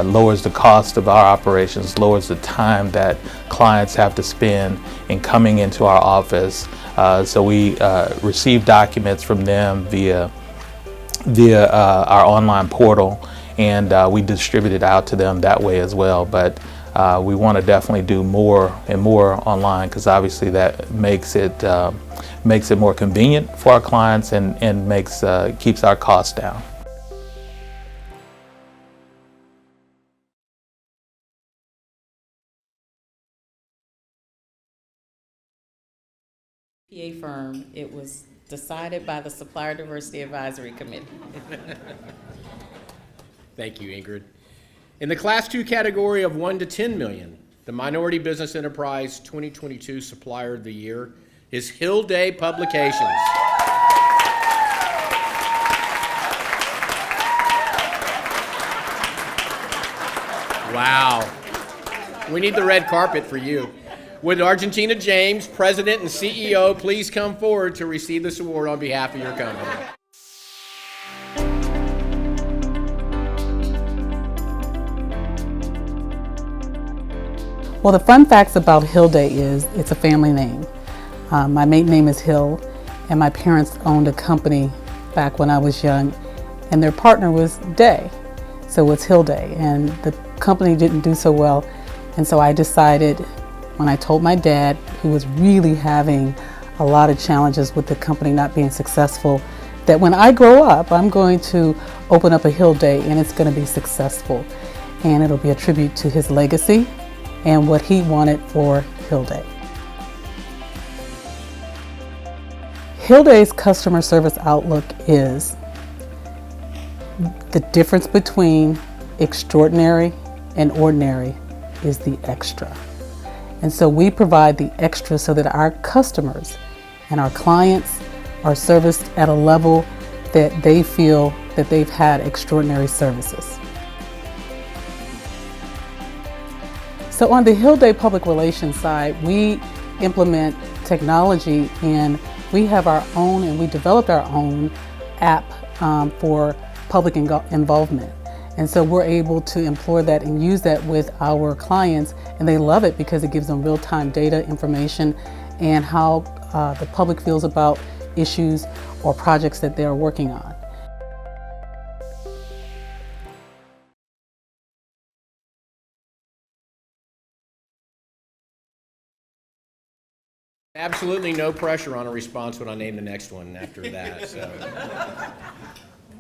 lowers the cost of our operations, lowers the time that clients have to spend in coming into our office. So we receive documents from them via our online portal, and we distribute it out to them that way as well. But we want to definitely do more and more online because obviously that makes it more convenient for our clients and keeps our costs down. PA firm, it was decided by the Supplier Diversity Advisory Committee. Thank you, Ingrid. In the Class 2 category of 1 to 10 million, the Minority Business Enterprise 2022 Supplier of the Year is Hill Day Publications. Wow. We need the red carpet for you. Would Argentina James, President and CEO, please come forward to receive this award on behalf of your company? Well, the fun facts about Hill Day is it's a family name. My maiden name is Hill, and my parents owned a company back when I was young, and their partner was Day, so it's Hill Day, and the company didn't do so well, and so I decided when I told my dad, who was really having a lot of challenges with the company not being successful, that when I grow up, I'm going to open up a Hill Day and it's going to be successful, and it'll be a tribute to his legacy and what he wanted for Hill Day. Hill Day's customer service outlook is the difference between extraordinary and ordinary is the extra. And so we provide the extra so that our customers and our clients are serviced at a level that they feel that they've had extraordinary services. So on the Hill Day public relations side, we implement technology, and we have our own, and we developed our own app for public involvement. And so we're able to employ that and use that with our clients, and they love it because it gives them real-time data, information, and how the public feels about issues or projects that they're working on. Absolutely no pressure on a response when I name the next one after that. So.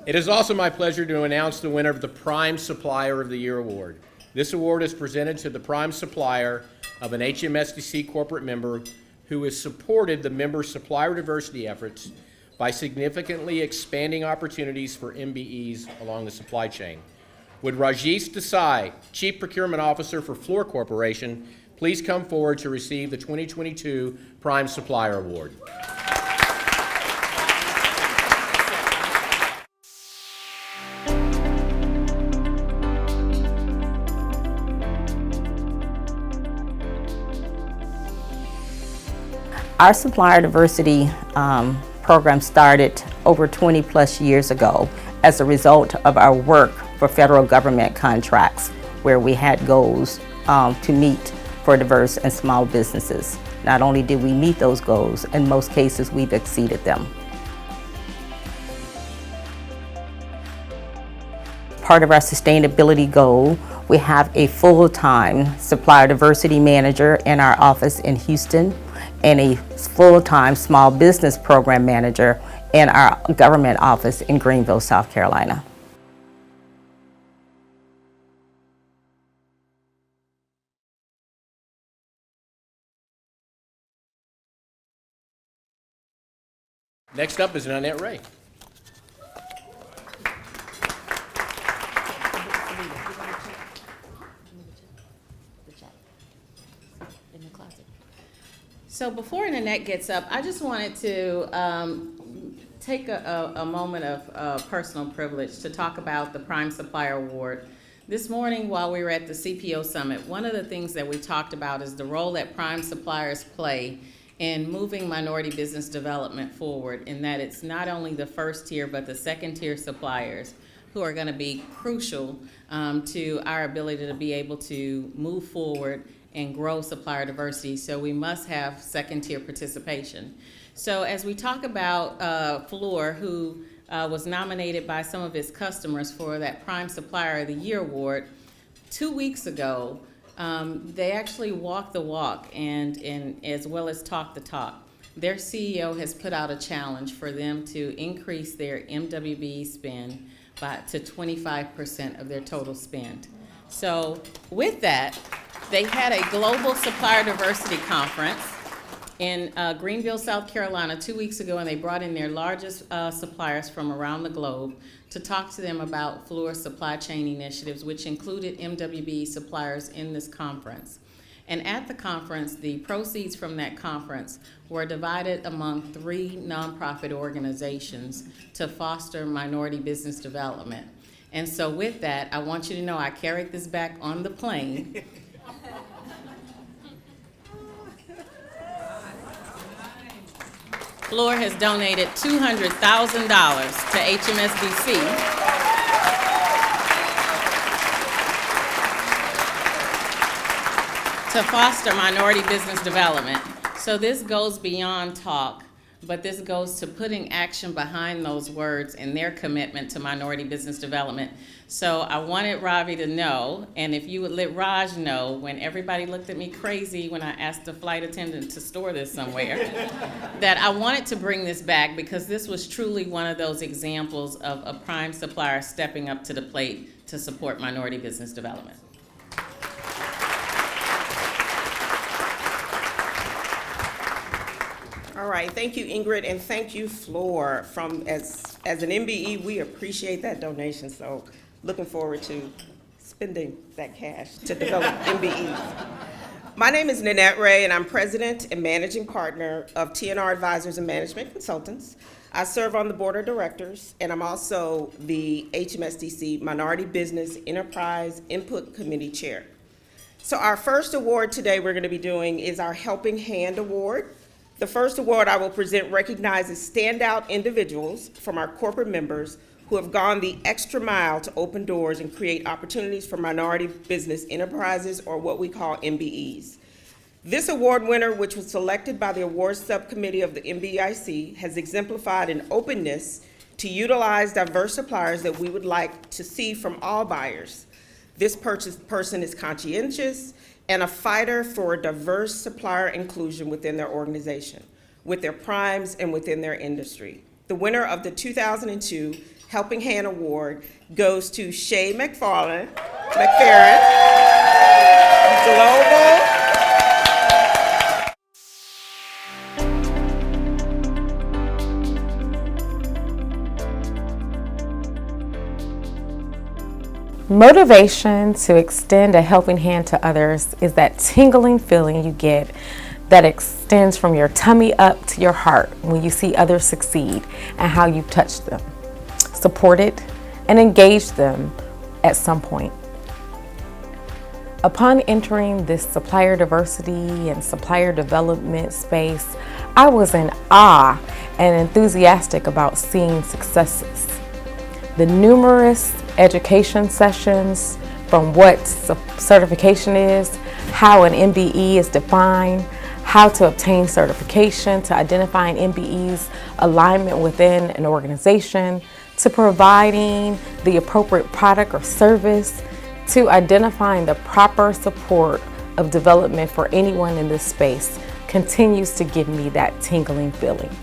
It is also my pleasure to announce the winner of the Prime Supplier of the Year Award. This award is presented to the prime supplier of an HMSDC corporate member who has supported the member supplier diversity efforts by significantly expanding opportunities for MBEs along the supply chain. Would Rajesh Desai, Chief Procurement Officer for Fluor Corporation, please come forward to receive the 2022 Prime Supplier Award. Our supplier diversity program started over 20 plus years ago as a result of our work for federal government contracts where we had goals to meet for diverse and small businesses. Not only did we meet those goals, in most cases we've exceeded them. Part of our sustainability goal, we have a full-time supplier diversity manager in our office in Houston and a full-time small business program manager in our government office in Greenville, South Carolina. Next up is Nanette Ray. So before Nanette gets up, I just wanted to take a moment of personal privilege to talk about the Prime Supplier Award. This morning while we were at the CPO Summit, one of the things that we talked about is the role that prime suppliers play in moving minority business development forward, in that it's not only the first tier but the second tier suppliers who are going to be crucial to our ability to be able to move forward and grow supplier diversity. So we must have second tier participation. So as we talk about Fluor, who was nominated by some of its customers for that Prime Supplier of the Year Award, 2 weeks ago, they actually walked the walk and as well as talked the talk. Their CEO has put out a challenge for them to increase their MWB spend to 25% of their total spend. So with that, they had a global supplier diversity conference in Greenville, South Carolina 2 weeks ago, and they brought in their largest suppliers from around the globe to talk to them about Fluor's supply chain initiatives, which included MWB suppliers in this conference. And at the conference, the proceeds from that conference were divided among 3 nonprofit organizations to foster minority business development. And so with that, I want you to know I carried this back on the plane. Fluor has donated $200,000 to HMSDC to foster minority business development. So this goes beyond talk, but this goes to putting action behind those words and their commitment to minority business development. So I wanted Ravi to know, and if you would let Raj know, when everybody looked at me crazy when I asked the flight attendant to store this somewhere, that I wanted to bring this back because this was truly one of those examples of a prime supplier stepping up to the plate to support minority business development. All right, thank you, Ingrid, and thank you, Floor. As an MBE, we appreciate that donation, so looking forward to spending that cash to develop MBEs. My name is Nanette Ray, and I'm President and Managing Partner of TNR Advisors and Management Consultants. I serve on the Board of Directors, and I'm also the HMSDC Minority Business Enterprise Input Committee Chair. So our first award today we're going to be doing is our Helping Hand Award. The first award I will present recognizes standout individuals from our corporate members who have gone the extra mile to open doors and create opportunities for minority business enterprises, or what we call MBEs. This award winner, which was selected by the awards subcommittee of the MBIC, has exemplified an openness to utilize diverse suppliers that we would like to see from all buyers. This person is conscientious and a fighter for diverse supplier inclusion within their organization, with their primes and within their industry. The winner of the 2002 Helping Hand Award goes to Shay McFarren, Global. Motivation to extend a helping hand to others is that tingling feeling you get that extends from your tummy up to your heart when you see others succeed and how you've touched them, supported, and engaged them at some point. Upon entering this supplier diversity and supplier development space, I was in awe and enthusiastic about seeing successes. The numerous education sessions, from what certification is, how an MBE is defined, how to obtain certification, to identifying MBE's alignment within an organization, to providing the appropriate product or service, to identifying the proper support of development for anyone in this space, continues to give me that tingling feeling.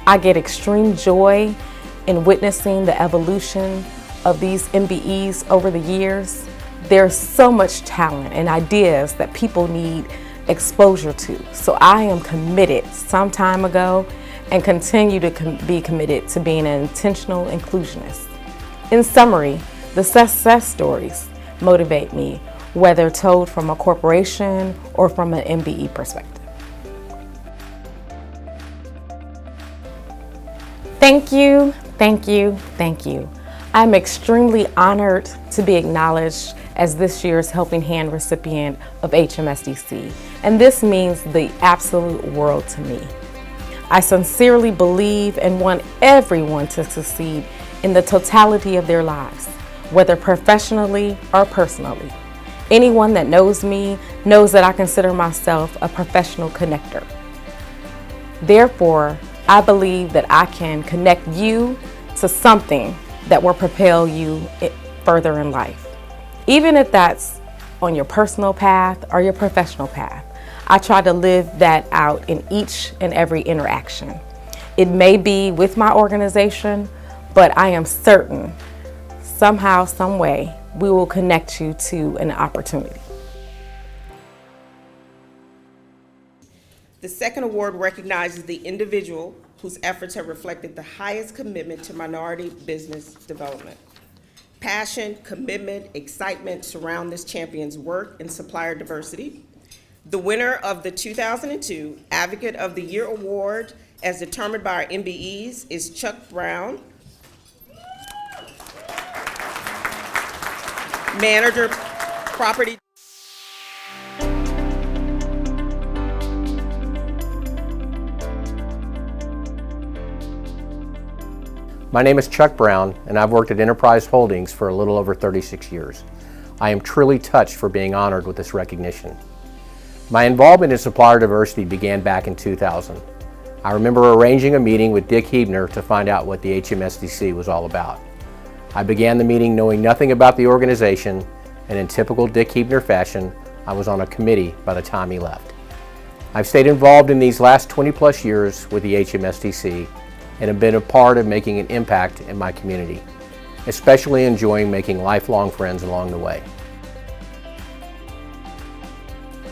I get extreme joy in witnessing the evolution of these MBEs over the years. There's so much talent and ideas that people need exposure to. So I am committed some time ago and continue to be committed to being an intentional inclusionist. In summary, the success stories motivate me, whether told from a corporation or from an MBE perspective. Thank you, thank you, thank you. I'm extremely honored to be acknowledged as this year's Helping Hand recipient of HMSDC, and this means the absolute world to me. I sincerely believe and want everyone to succeed in the totality of their lives, whether professionally or personally. Anyone that knows me knows that I consider myself a professional connector. Therefore, I believe that I can connect you to something that will propel you further in life. Even if that's on your personal path or your professional path, I try to live that out in each and every interaction. It may be with my organization, but I am certain somehow, some way, we will connect you to an opportunity. The second award recognizes the individual whose efforts have reflected the highest commitment to minority business development. Passion, commitment, excitement surround this champion's work in supplier diversity. The winner of the 2002 Advocate of the Year Award, as determined by our MBEs, is Chuck Brown, Manager, Property. My name is Chuck Brown, and I've worked at Enterprise Holdings for a little over 36 years. I am truly touched for being honored with this recognition. My involvement in supplier diversity began back in 2000. I remember arranging a meeting with Dick Hebner to find out what the HMSDC was all about. I began the meeting knowing nothing about the organization, and in typical Dick Hebner fashion, I was on a committee by the time he left. I've stayed involved in these last 20+ years with the HMSDC and have been a part of making an impact in my community, especially enjoying making lifelong friends along the way.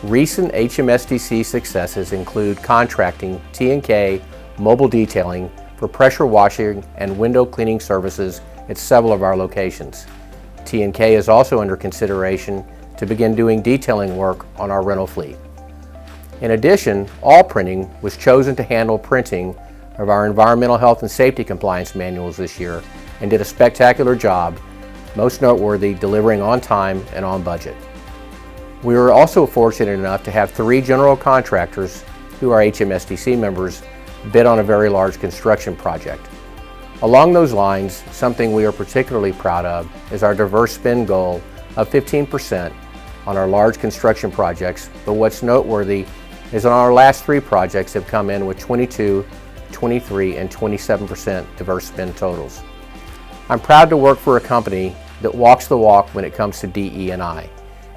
Recent HMSDC successes include contracting T&K mobile detailing for pressure washing and window cleaning services at several of our locations. T&K is also under consideration to begin doing detailing work on our rental fleet. In addition, All Printing was chosen to handle printing of our environmental health and safety compliance manuals this year and did a spectacular job, most noteworthy delivering on time and on budget. We were also fortunate enough to have 3 general contractors who are HMSDC members bid on a very large construction project. Along those lines, something we are particularly proud of is our diverse spend goal of 15% on our large construction projects, but what's noteworthy is on our last 3 projects have come in with 22, 23, and 27% diverse spend totals. I'm proud to work for a company that walks the walk when it comes to DE&I,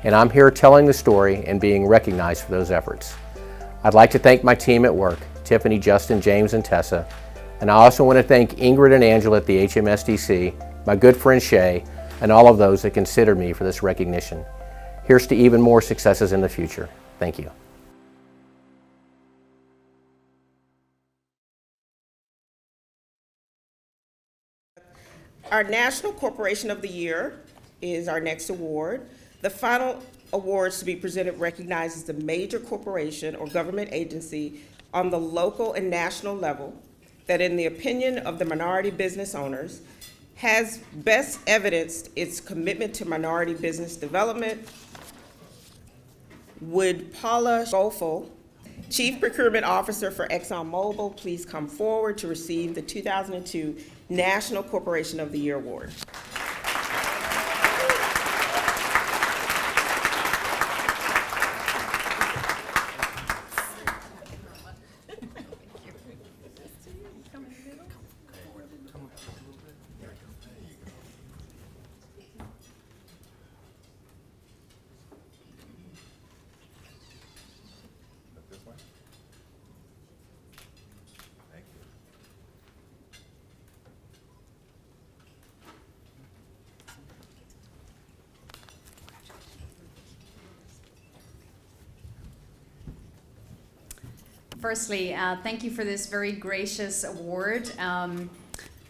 and I'm here telling the story and being recognized for those efforts. I'd like to thank my team at work, Tiffany, Justin, James, and Tessa, and I also want to thank Ingrid and Angela at the HMSDC, my good friend Shay, and all of those that considered me for this recognition. Here's to even more successes in the future. Thank you. Our National Corporation of the Year is our next award. The final awards to be presented recognizes the major corporation or government agency on the local and national level that, in the opinion of the minority business owners, has best evidenced its commitment to minority business development. Would Paula Golfo, Chief Procurement Officer for ExxonMobil, please come forward to receive the 2002 National Corporation of the Year Award. Firstly, thank you for this very gracious award. I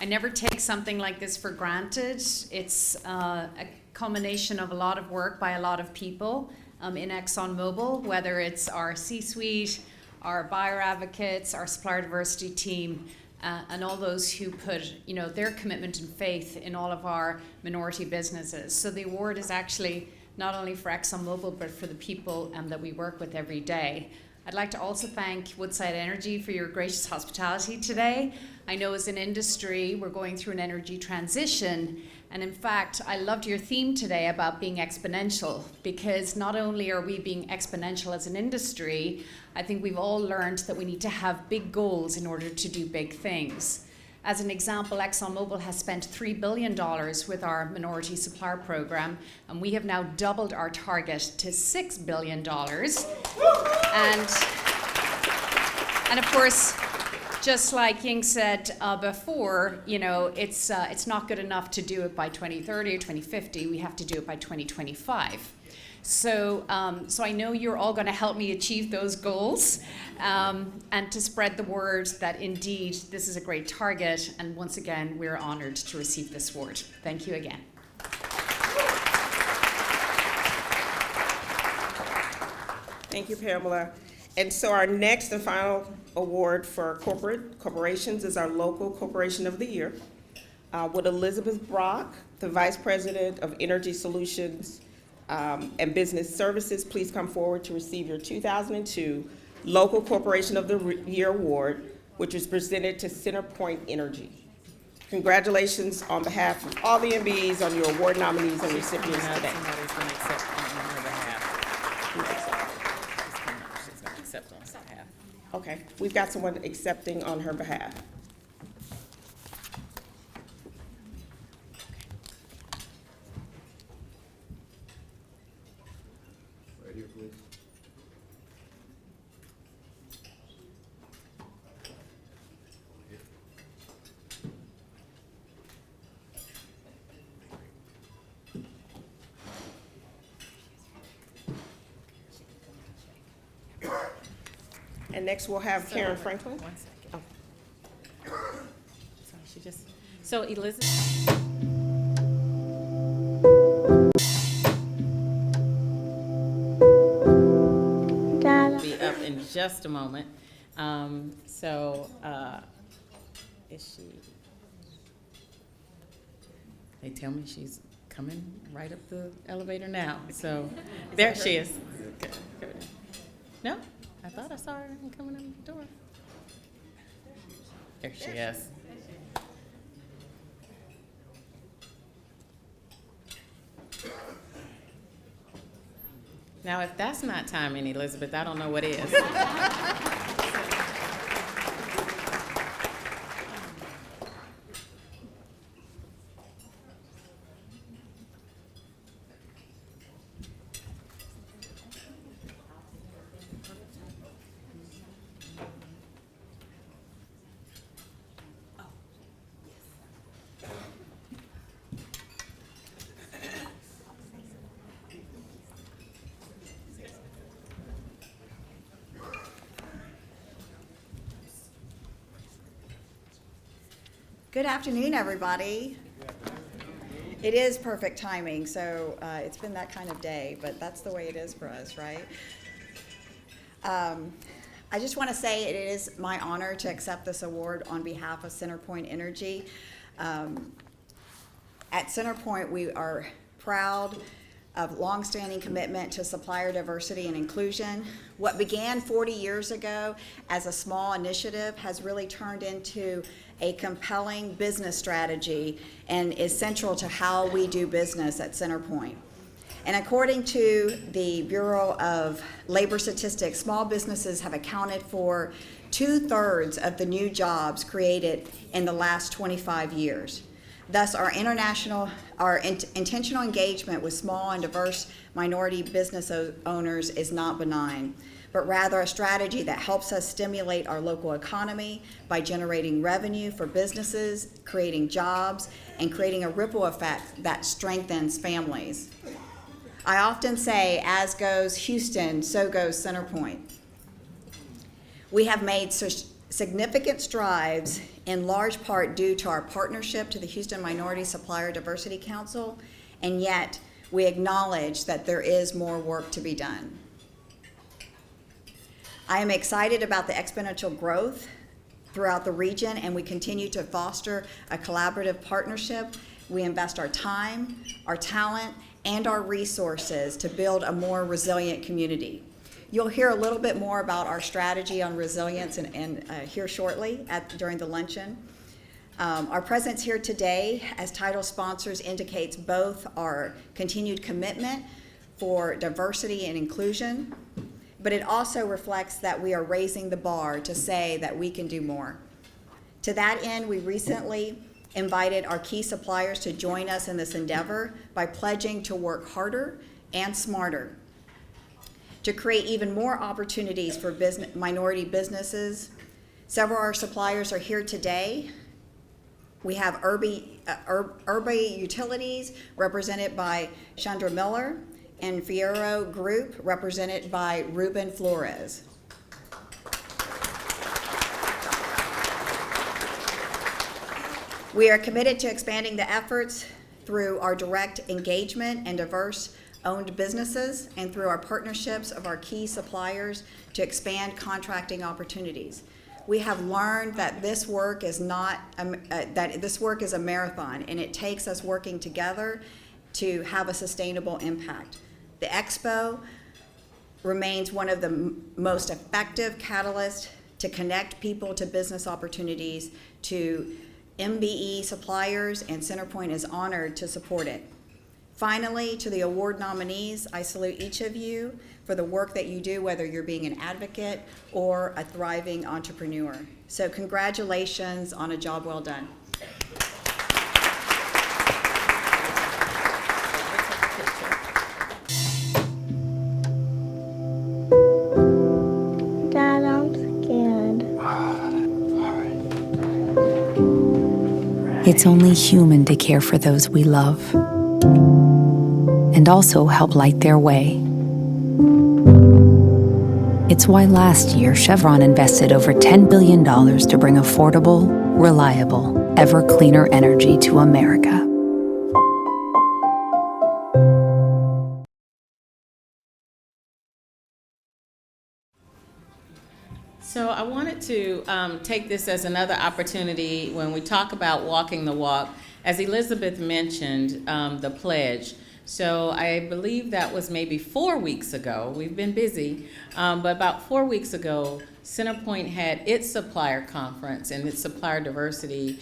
never take something like this for granted. It's a culmination of a lot of work by a lot of people in ExxonMobil, whether it's our C-suite, our buyer advocates, our supplier diversity team, and all those who put their commitment and faith in all of our minority businesses. So the award is actually not only for ExxonMobil, but for the people that we work with every day. I'd like to also thank Woodside Energy for your gracious hospitality today. I know as an industry, we're going through an energy transition. And in fact, I loved your theme today about being exponential, because not only are we being exponential as an industry, I think we've all learned that we need to have big goals in order to do big things. As an example, ExxonMobil has spent $3 billion with our minority supplier program, and we have now doubled our target to $6 billion. And of course, just like Ying said before, it's not good enough to do it by 2030 or 2050. We have to do it by 2025. So I know you're all going to help me achieve those goals and to spread the word that indeed this is a great target. And once again, we're honored to receive this award. Thank you again. Thank you, Pamela. And so our next and final award for corporations is our Local Corporation of the Year. Would Elizabeth Brock, the Vice President of Energy Solutions and Business Services, please come forward to receive your 2002 Local Corporation of the Year Award, which was presented to CenterPoint Energy. Congratulations on behalf of all the MBEs on your award nominees and recipients today. Okay, we've got someone accepting on her behalf. Right here, please. And next we'll have Karen So, Franklin. 1 second. Oh. Sorry, she just, so Elizabeth. Be up in just a moment. Is she? They tell me she's coming right up the elevator now. So there she is. No, I thought I saw her coming in the door. There she is. Now, if that's not timing, Elizabeth, I don't know what is. Good afternoon, everybody. It is perfect timing, so it's been that kind of day, but that's the way it is for us, right? I just want to say it is my honor to accept this award on behalf of CenterPoint Energy. At CenterPoint, we are proud of longstanding commitment to supplier diversity and inclusion. What began 40 years ago as a small initiative has really turned into a compelling business strategy and is central to how we do business at CenterPoint. And according to the Bureau of Labor Statistics, small businesses have accounted for 2/3 of the new jobs created in the last 25 years. Thus, our intentional engagement with small and diverse minority business owners is not benign, but rather a strategy that helps us stimulate our local economy by generating revenue for businesses, creating jobs, and creating a ripple effect that strengthens families. I often say, as goes Houston, so goes CenterPoint. We have made significant strides in large part due to our partnership to the Houston Minority Supplier Diversity Council, and yet we acknowledge that there is more work to be done. I am excited about the exponential growth throughout the region, and we continue to foster a collaborative partnership. We invest our time, our talent, and our resources to build a more resilient community. You'll hear a little bit more about our strategy on resilience here shortly during the luncheon. Our presence here today as title sponsors indicates both our continued commitment for diversity and inclusion, but it also reflects that we are raising the bar to say that we can do more. To that end, we recently invited our key suppliers to join us in this endeavor by pledging to work harder and smarter to create even more opportunities for minority businesses. Several of our suppliers are here today. We have Urbi Utilities, represented by Chandra Miller, and Fierro Group, represented by Ruben Flores. We are committed to expanding the efforts through our direct engagement and diverse-owned businesses and through our partnerships of our key suppliers to expand contracting opportunities. We have learned that this work is a marathon, and it takes us working together to have a sustainable impact. The Expo remains one of the most effective catalysts to connect people to business opportunities, to MBE suppliers, and CenterPoint is honored to support it. Finally, to the award nominees, I salute each of you for the work that you do, whether you're being an advocate or a thriving entrepreneur. So congratulations on a job well done. Dad, I'm scared. It's only human to care for those we love and also help light their way. It's why last year Chevron invested over $10 billion to bring affordable, reliable, ever cleaner energy to America. So I wanted to take this as another opportunity when we talk about walking the walk. As Elizabeth mentioned, the pledge. So I believe that was maybe 4 weeks ago. We've been busy, but about 4 weeks ago, Centerpoint had its supplier conference and its supplier diversity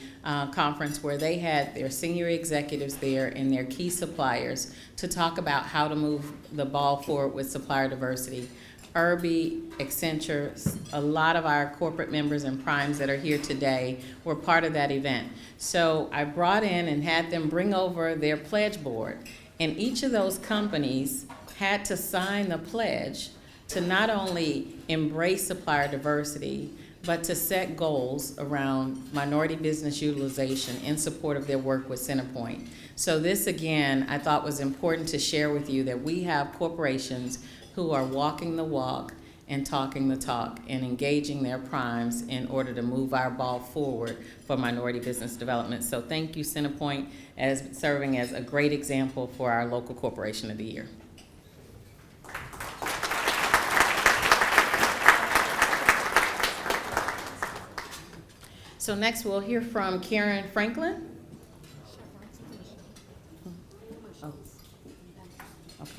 conference where they had their senior executives there and their key suppliers to talk about how to move the ball forward with supplier diversity. Irby, Accenture, a lot of our corporate members and primes that are here today were part of that event. So I brought in and had them bring over their pledge board. And each of those companies had to sign the pledge to not only embrace supplier diversity, but to set goals around minority business utilization in support of their work with Centerpoint. So this, again, I thought was important to share with you that we have corporations who are walking the walk and talking the talk and engaging their primes in order to move our ball forward for minority business development. So thank you, Centerpoint, as serving as a great example for our local corporation of the year. So next we'll hear from Karen Franklin. Oh. Okay.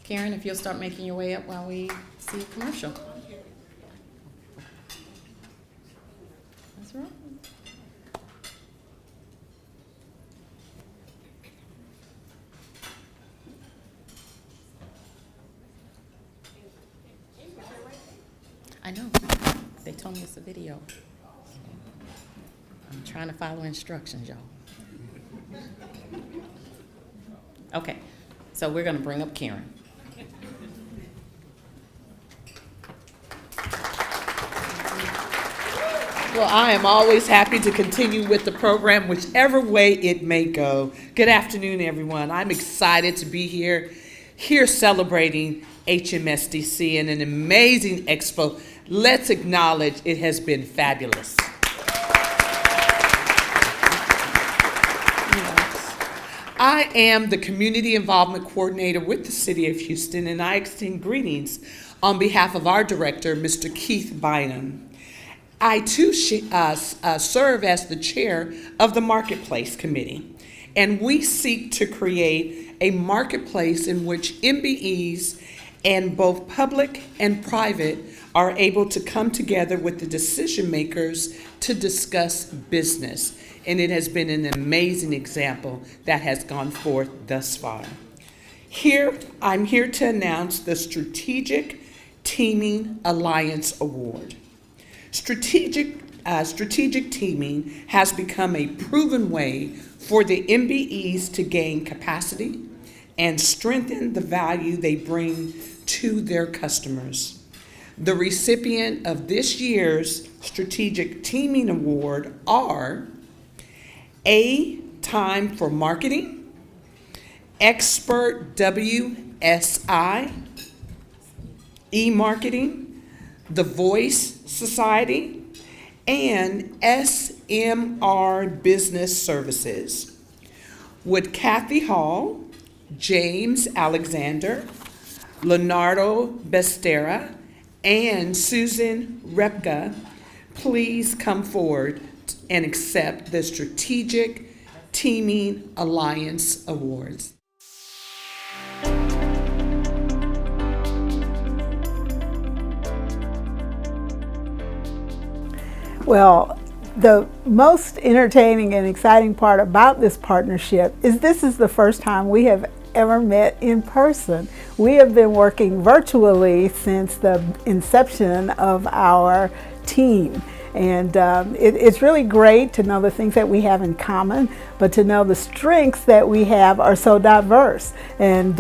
Karen, if you'll start making your way up while we see a commercial. That's right. I know. They told me it's a video. I'm trying to follow instructions, y'all. Okay, so we're going to bring up Karen. Well, I am always happy to continue with the program, whichever way it may go. Good afternoon, everyone. I'm excited to be here celebrating HMSDC and an amazing expo. Let's acknowledge it has been fabulous. I am the Community Involvement Coordinator with the City of Houston, and I extend greetings on behalf of our director, Mr. Keith Bynum. I too serve as the chair of the Marketplace Committee, and we seek to create a marketplace in which MBEs and both public and private are able to come together with the decision makers to discuss business. And it has been an amazing example that has gone forth thus far. I'm here to announce the Strategic Teaming Alliance Award. Strategic teaming has become a proven way for the MBEs to gain capacity and strengthen the value they bring to their customers. The recipient of this year's Strategic Teaming Award are A, Time for Marketing, Expert WSI, E-Marketing, The Voice Society, and SMR Business Services. Would Kathy Hall, James Alexander, Leonardo Bestera, and Susan Repka please come forward and accept the Strategic Teaming Alliance Awards. Well, the most entertaining and exciting part about this partnership is this is the first time we have ever met in person. We have been working virtually since the inception of our team. And it's really great to know the things that we have in common, but to know the strengths that we have are so diverse. And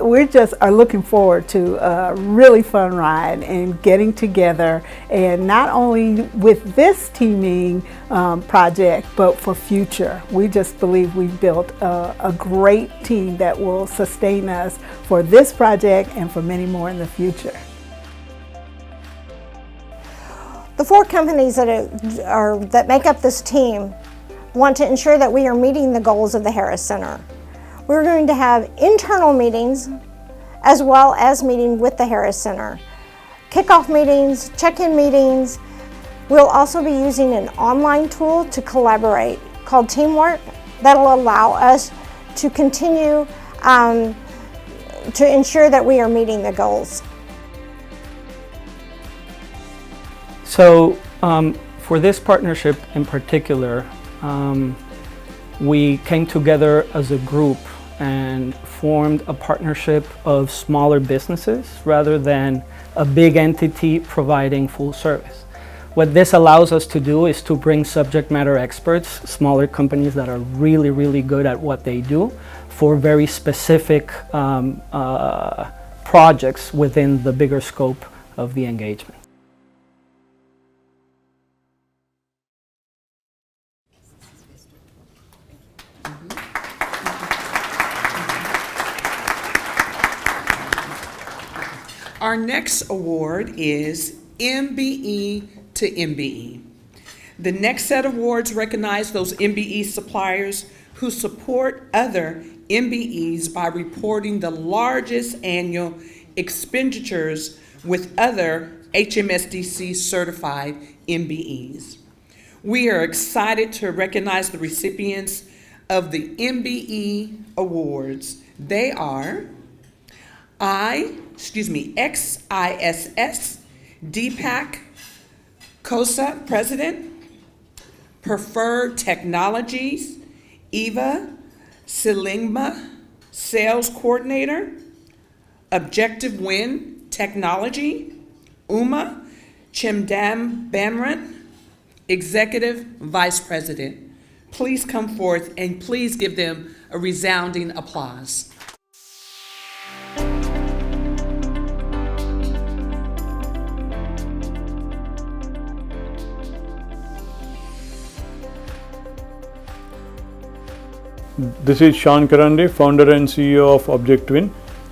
we just are looking forward to a really fun ride and getting together, and not only with this teaming project, but for future. We just believe we've built a great team that will sustain us for this project and for many more in the future. The 4 companies that make up this team want to ensure that we are meeting the goals of the Harris Center. We're going to have internal meetings as well as meeting with the Harris Center. Kickoff meetings, check-in meetings. We'll also be using an online tool to collaborate called Teamwork that'll allow us to continue to ensure that we are meeting the goals. So for this partnership in particular, we came together as a group and formed a partnership of smaller businesses rather than a big entity providing full service. What this allows us to do is to bring subject matter experts, smaller companies that are really, really good at what they do, for very specific projects within the bigger scope of the engagement. Our next award is MBE to MBE. The next set of awards recognize those MBE suppliers who support other MBEs by reporting the largest annual expenditures with other HMSDC certified MBEs. We are excited to recognize the recipients of the MBE awards. They are XISS, DPAC, COSA President, Preferred Technologies, Eva Silingma, Sales Coordinator, Objective Win Technology, Uma Chimdam Bamran, Executive Vice President. Please come forth and please give them a resounding applause. This is Sean Karande, founder and CEO of ObjectWin.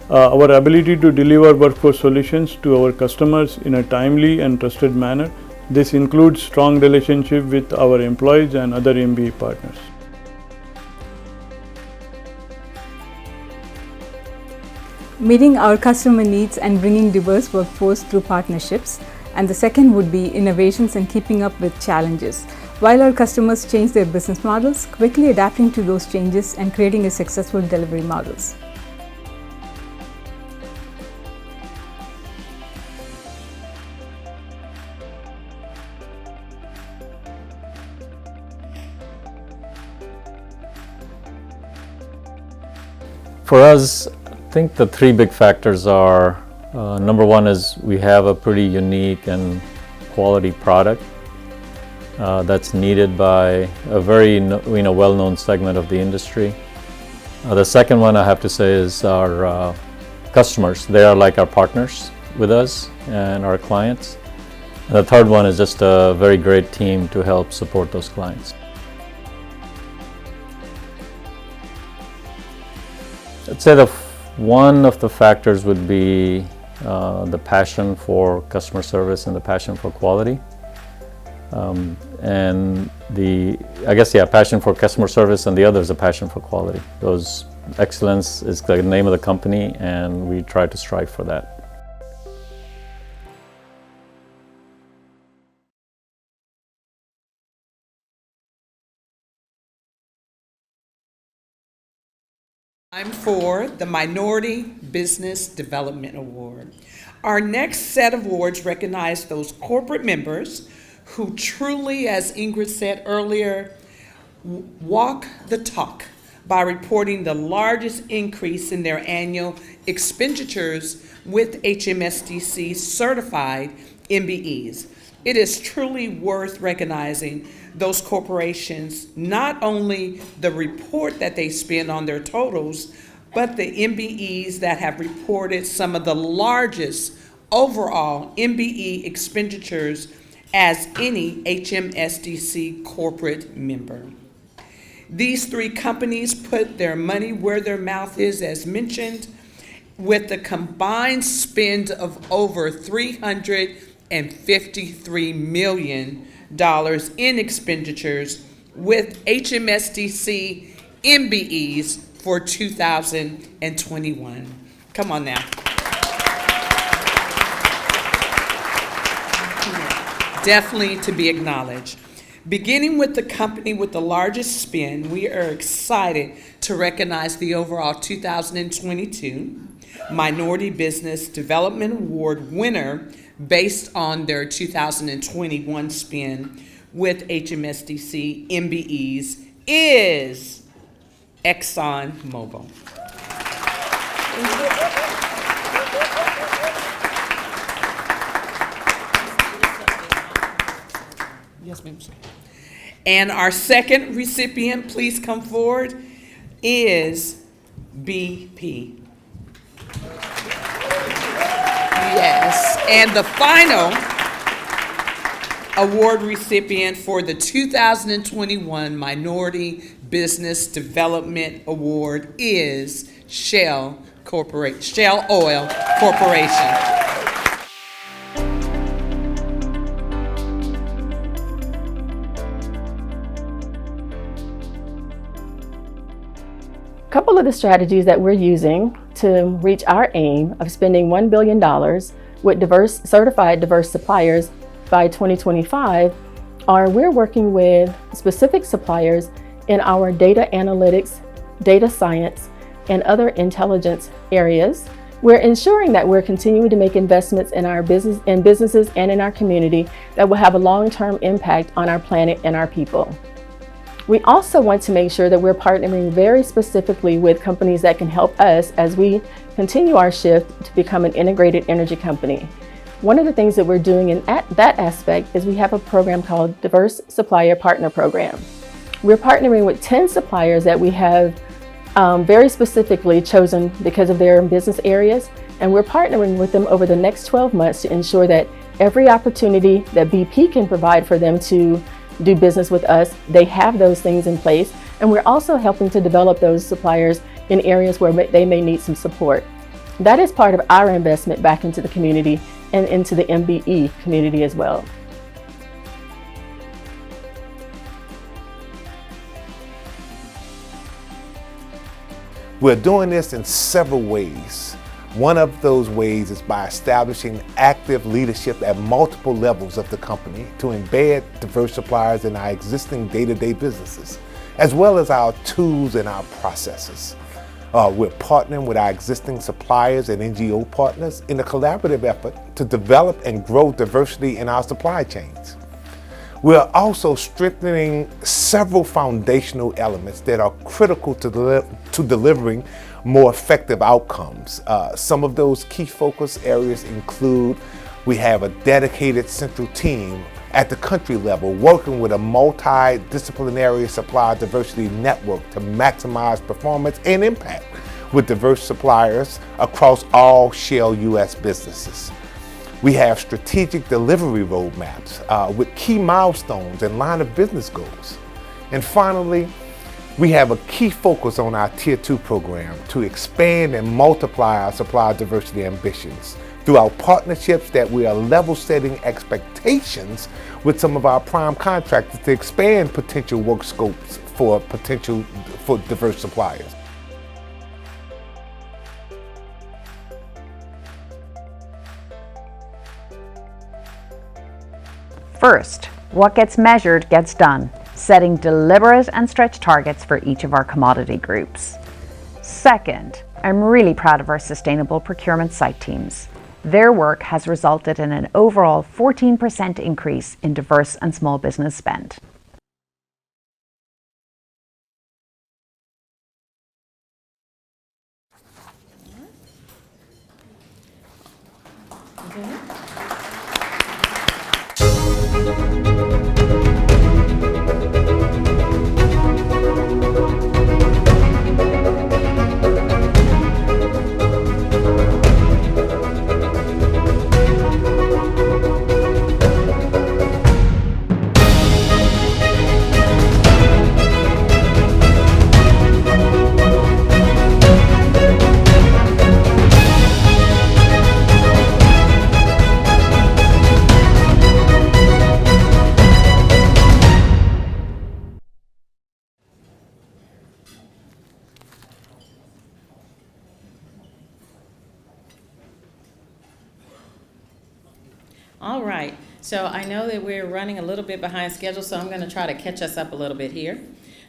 Our ability to deliver workforce solutions to our customers in a timely and trusted manner. This includes strong relationship with our employees and other MBE partners. Meeting our customer needs and bringing diverse workforce through partnerships. And the second would be innovations and keeping up with challenges. While our customers change their business models, quickly adapting to those changes and creating a successful delivery models. For us, I think the 3 big factors are, number 1 is we have a pretty unique and quality product that's needed by a very well-known segment of the industry. The second one I have to say is our customers. They are like our partners with us and our clients. And the third one is just a very great team to help support those clients. I'd say one of the factors would be the passion for customer service and the passion for quality. And passion for customer service, and the other is a passion for quality. Excellence is the name of the company, and we try to strive for that. Time for the Minority Business Development Award. Our next set of awards recognize those corporate members who truly, as Ingrid said earlier, walk the talk by reporting the largest increase in their annual expenditures with HMSDC certified MBEs. It is truly worth recognizing those corporations, not only the report that they spend on their totals, but the MBEs that have reported some of the largest overall MBE expenditures as any HMSDC corporate member. These 3 companies put their money where their mouth is, as mentioned, with a combined spend of over $300 $53 million in expenditures with HMSDC MBEs for 2021. Come on now. Definitely to be acknowledged. Beginning with the company with the largest spend, we are excited to recognize the overall 2022 Minority Business Development Award winner based on their 2021 spend with HMSDC MBEs is ExxonMobil. Yes, ma'am. And our second recipient, please come forward, is BP. Yes, and the final award recipient for the 2021 Minority Business Development Award is Shell Oil Corporation. A couple of the strategies that we're using to reach our aim of spending $1 billion with certified diverse suppliers by 2025 are we're working with specific suppliers in our data analytics, data science, and other intelligence areas. We're ensuring that we're continuing to make investments in our businesses and in our community that will have a long-term impact on our planet and our people. We also want to make sure that we're partnering very specifically with companies that can help us as we continue our shift to become an integrated energy company. One of the things that we're doing in that aspect is we have a program called Diverse Supplier Partner Program. We're partnering with 10 suppliers that we have very specifically chosen because of their business areas, and we're partnering with them over the next 12 months to ensure that every opportunity that BP can provide for them to do business with us, they have those things in place, and we're also helping to develop those suppliers in areas where they may need some support. That is part of our investment back into the community and into the MBE community as well. We're doing this in several ways. One of those ways is by establishing active leadership at multiple levels of the company to embed diverse suppliers in our existing day-to-day businesses, as well as our tools and our processes. We're partnering with our existing suppliers and NGO partners in a collaborative effort to develop and grow diversity in our supply chains. We're also strengthening several foundational elements that are critical to delivering more effective outcomes. Some of those key focus areas include we have a dedicated central team at the country level working with a multidisciplinary supply diversity network to maximize performance and impact with diverse suppliers across all Shell US businesses. We have strategic delivery roadmaps with key milestones and line of business goals. And finally, we have a key focus on our Tier 2 program to expand and multiply our supply diversity ambitions through our partnerships that we are level setting expectations with some of our prime contractors to expand potential work scopes for diverse suppliers. First, what gets measured gets done, setting deliberate and stretched targets for each of our commodity groups. Second, I'm really proud of our sustainable procurement site teams. Their work has resulted in an overall 14% increase in diverse and small business spend. All right, so I know that we're running a little bit behind schedule, so I'm going to try to catch us up a little bit here.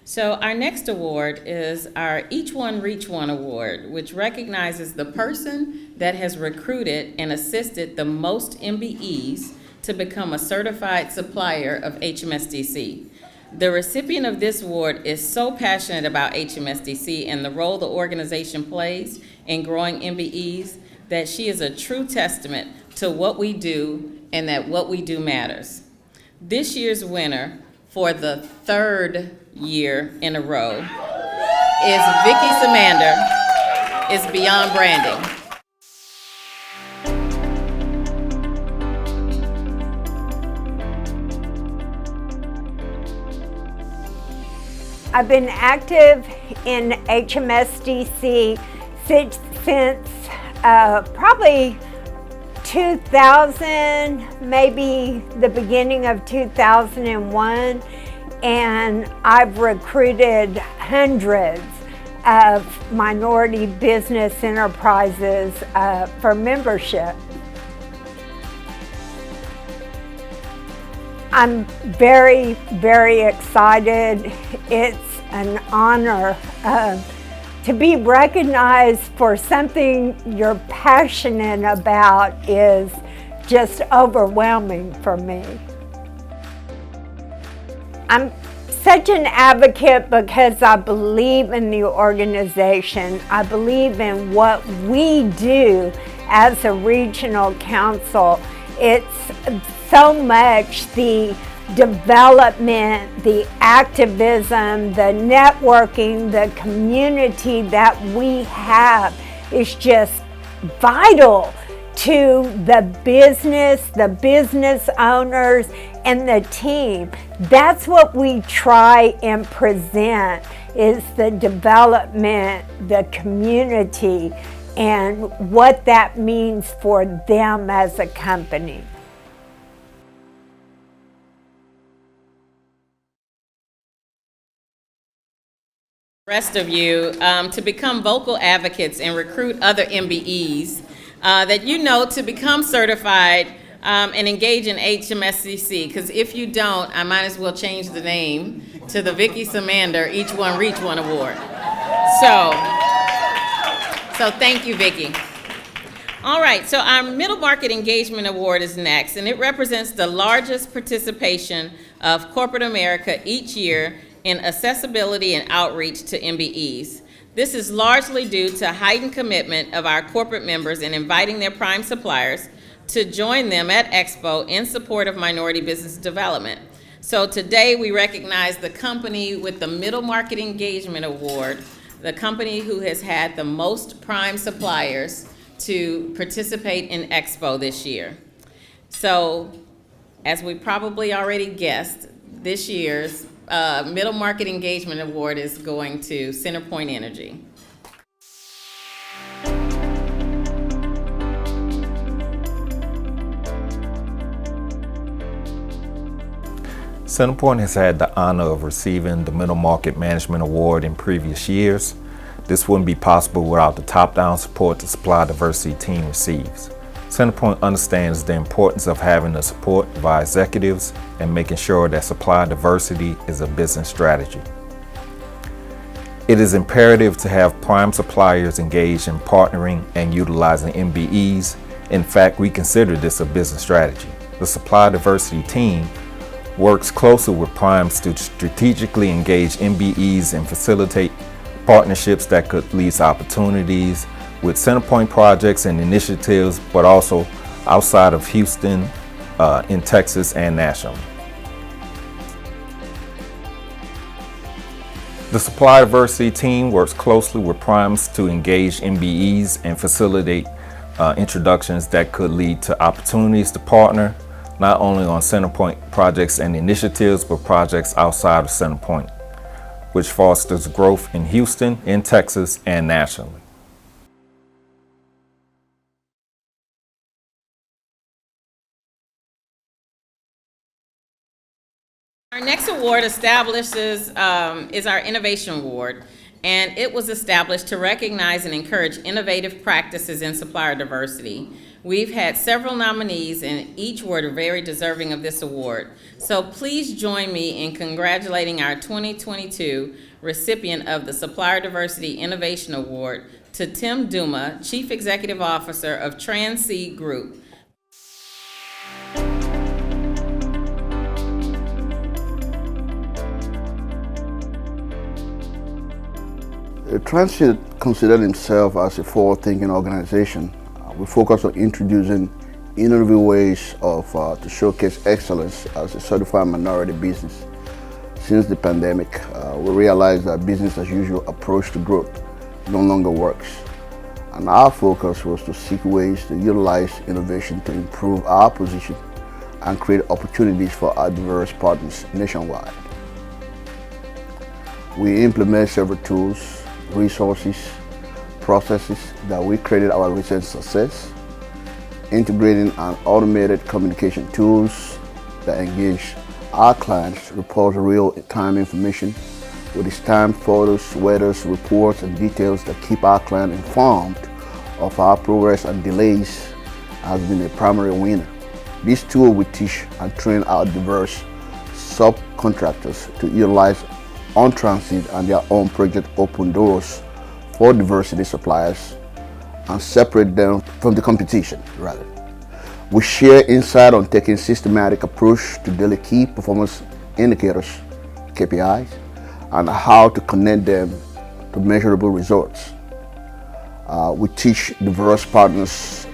So our next award is our Each One Reach One Award, which recognizes the person that has recruited and assisted the most MBEs to become a certified supplier of HMSDC. The recipient of this award is so passionate about HMSDC and the role the organization plays in growing MBEs that she is a true testament to what we do and that what we do matters. This year's winner for the third year in a row is Vicky Samander, is Beyond Branding. I've been active in HMSDC since probably 2000, maybe the beginning of 2001, and I've recruited hundreds of minority business enterprises for membership. I'm very, very excited. It's an honor to be recognized for something you're passionate about is just overwhelming for me. I'm such an advocate because I believe in the organization. I believe in what we do as a regional council. It's so much the development, the activism, the networking, the community that we have is just vital to the business owners, and the team. That's what we try and present, is the development, the community, and what that means for them as a company. Rest of you to become vocal advocates and recruit other MBEs that you know to become certified and engage in HMSCC, because if you don't, I might as well change the name to the Vicky Samander Each One Reach One Award. So thank you, Vicky. All right, so our Middle Market Engagement Award is next, and it represents the largest participation of corporate America each year in accessibility and outreach to MBEs. This is largely due to heightened commitment of our corporate members in inviting their prime suppliers to join them at Expo in support of minority business development. So today we recognize the company with the Middle Market Engagement Award, the company who has had the most prime suppliers to participate in Expo this year. So as we probably already guessed, this year's Middle Market Engagement Award is going to CenterPoint Energy. CenterPoint has had the honor of receiving the Middle Market Management Award in previous years. This wouldn't be possible without the top-down support the supply diversity team receives. CenterPoint understands the importance of having the support of our executives and making sure that supply diversity is a business strategy. It is imperative to have prime suppliers engaged in partnering and utilizing MBEs. In fact, we consider this a business strategy. The supply diversity team works closely with primes to strategically engage MBEs and facilitate partnerships that could lead to opportunities with CenterPoint projects and initiatives, but also outside of Houston, in Texas, and nationally. The supply diversity team works closely with primes to engage MBEs and facilitate introductions that could lead to opportunities to partner, not only on CenterPoint projects and initiatives, but projects outside of CenterPoint, which fosters growth in Houston, in Texas, and nationally. Our next award establishes is our Innovation Award, and it was established to recognize and encourage innovative practices in supplier diversity. We've had several nominees, and each were very deserving of this award. So please join me in congratulating our 2022 recipient of the Supplier Diversity Innovation Award, to Tim Duma, Chief Executive Officer of Transseed Group. Transseed considers himself as a forward-thinking organization. We focus on introducing innovative ways to showcase excellence as a certified minority business. Since the pandemic, we realized that business as usual approach to growth no longer works. And our focus was to seek ways to utilize innovation to improve our position and create opportunities for our diverse partners nationwide. We implement several tools, resources, processes that we created our recent success, integrating an automated communication tools that engage our clients, report real-time information with its time photos, weather reports, and details that keep our client informed of our progress and delays has been a primary winner. This tool will teach and train our diverse subcontractors to utilize on Transseed and their own project open doors for diversity suppliers and separate them from the competition, rather. We share insight on taking systematic approach to daily key performance indicators, KPIs, and how to connect them to measurable results. We teach diverse partners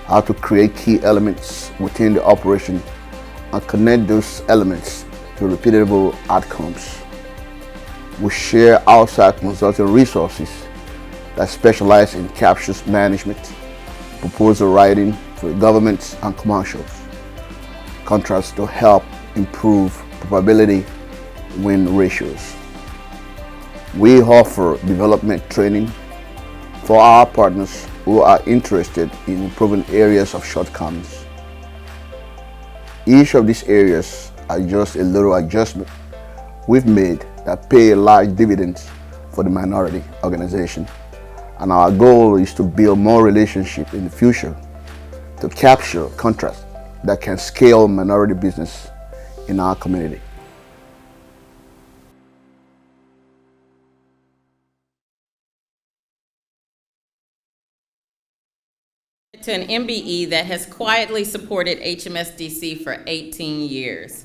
how to create key elements within the operation and connect those elements to repeatable outcomes. We share outside consulting resources that specialize in captures management, proposal writing for governments and commercials, contracts to help improve probability win ratios. We offer development training for our partners who are interested in improving areas of shortcomings. Each of these areas are just a little adjustment we've made that pay large dividends for the minority organization. And our goal is to build more relationships in the future to capture contracts that can scale minority business in our community. To an MBE that has quietly supported HMSDC for 18 years.